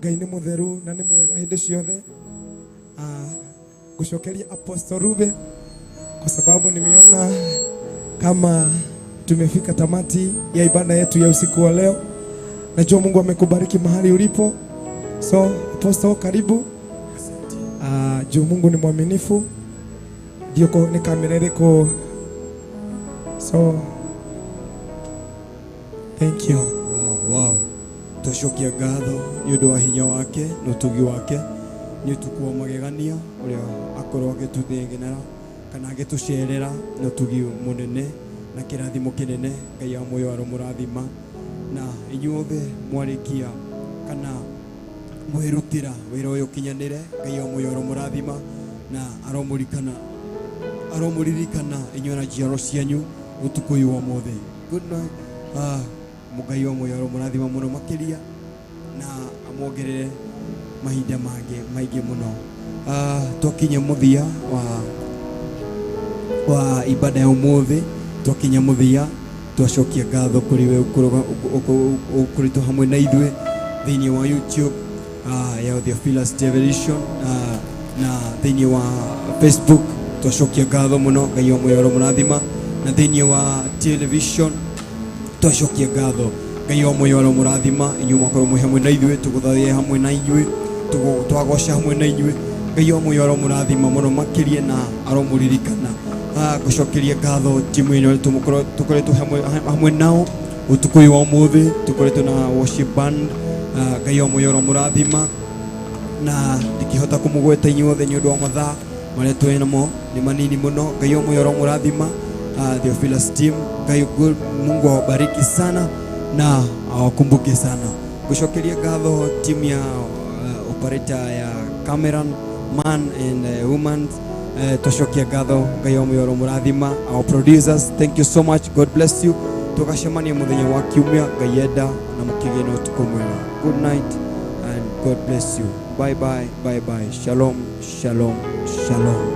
Ngai ni mutheru na ni mwega hindi ciothe. Gushokeria Apostle Rube kwa sababu nimeona kama tumefika tamati ya ibada yetu ya usiku wa leo. Najua Mungu amekubariki mahali ulipo. So Apostle, karibu. Juu Mungu ni mwaminifu, ndio ni kamera liko. So thank you. Wow. Tushokia ngatho ni undu wa hinya wake na utugi wake, ni utukuwa magegania uria akorwo agituthengenera kana agitucerera na utugi munene na kirathimo kinene. Ngai amwe waro murathima na inyuothe mwarikia kana mwirutira wira uyu kinyanire. Ngai amwe waro murathima na aromuririkana inyuo na njiaro cianyu utuku uyu wa mothe. Good night. Mugai wa moyo murathima muno makiria na amuongerere mahinda maingi muno. Twakinya muthia wa ibada ya umuthi, twakinya muthia, twacokia ngatho kuri we ukurito hamwe na ithuĩ thĩinĩ wa YouTube ya Theophilus Television na thĩinĩ wa Facebook twacokia ngatho muno Ngai wa muoyo murathima na thiini wa television twacokia ngatho Ngai wa muoyo murathima inyu makorwo mwe hamwe na ithuĩ tũgũthathie hamwe na inyuĩ twagoca hamwe na inyuĩ Ngai wa muoyo murathima muno makirie na aromuririkana gucokeria ngatho timu ino tukoretwo hamwe nao utuku wa umuthi tukoretwo na worship band Ngai wa muoyo murathima na ndikihota kumugweta inyuothe ni undu wa mathaa maria twi namo ni manini muno Ngai wa muoyo murathima Theophilus team Ngai Mungu awabariki sana na awakumbuke sana gucokeria ngatho timu ya operator ya cameraman and woman twacokia ngatho Ngai wa muoyo murathima our producers thank you so much God bless you tukacemania muthenya wa kiumia Ngai enda na mukigie na utuku mwega good night and God bless you bye bye bye bye shalom shalom shalom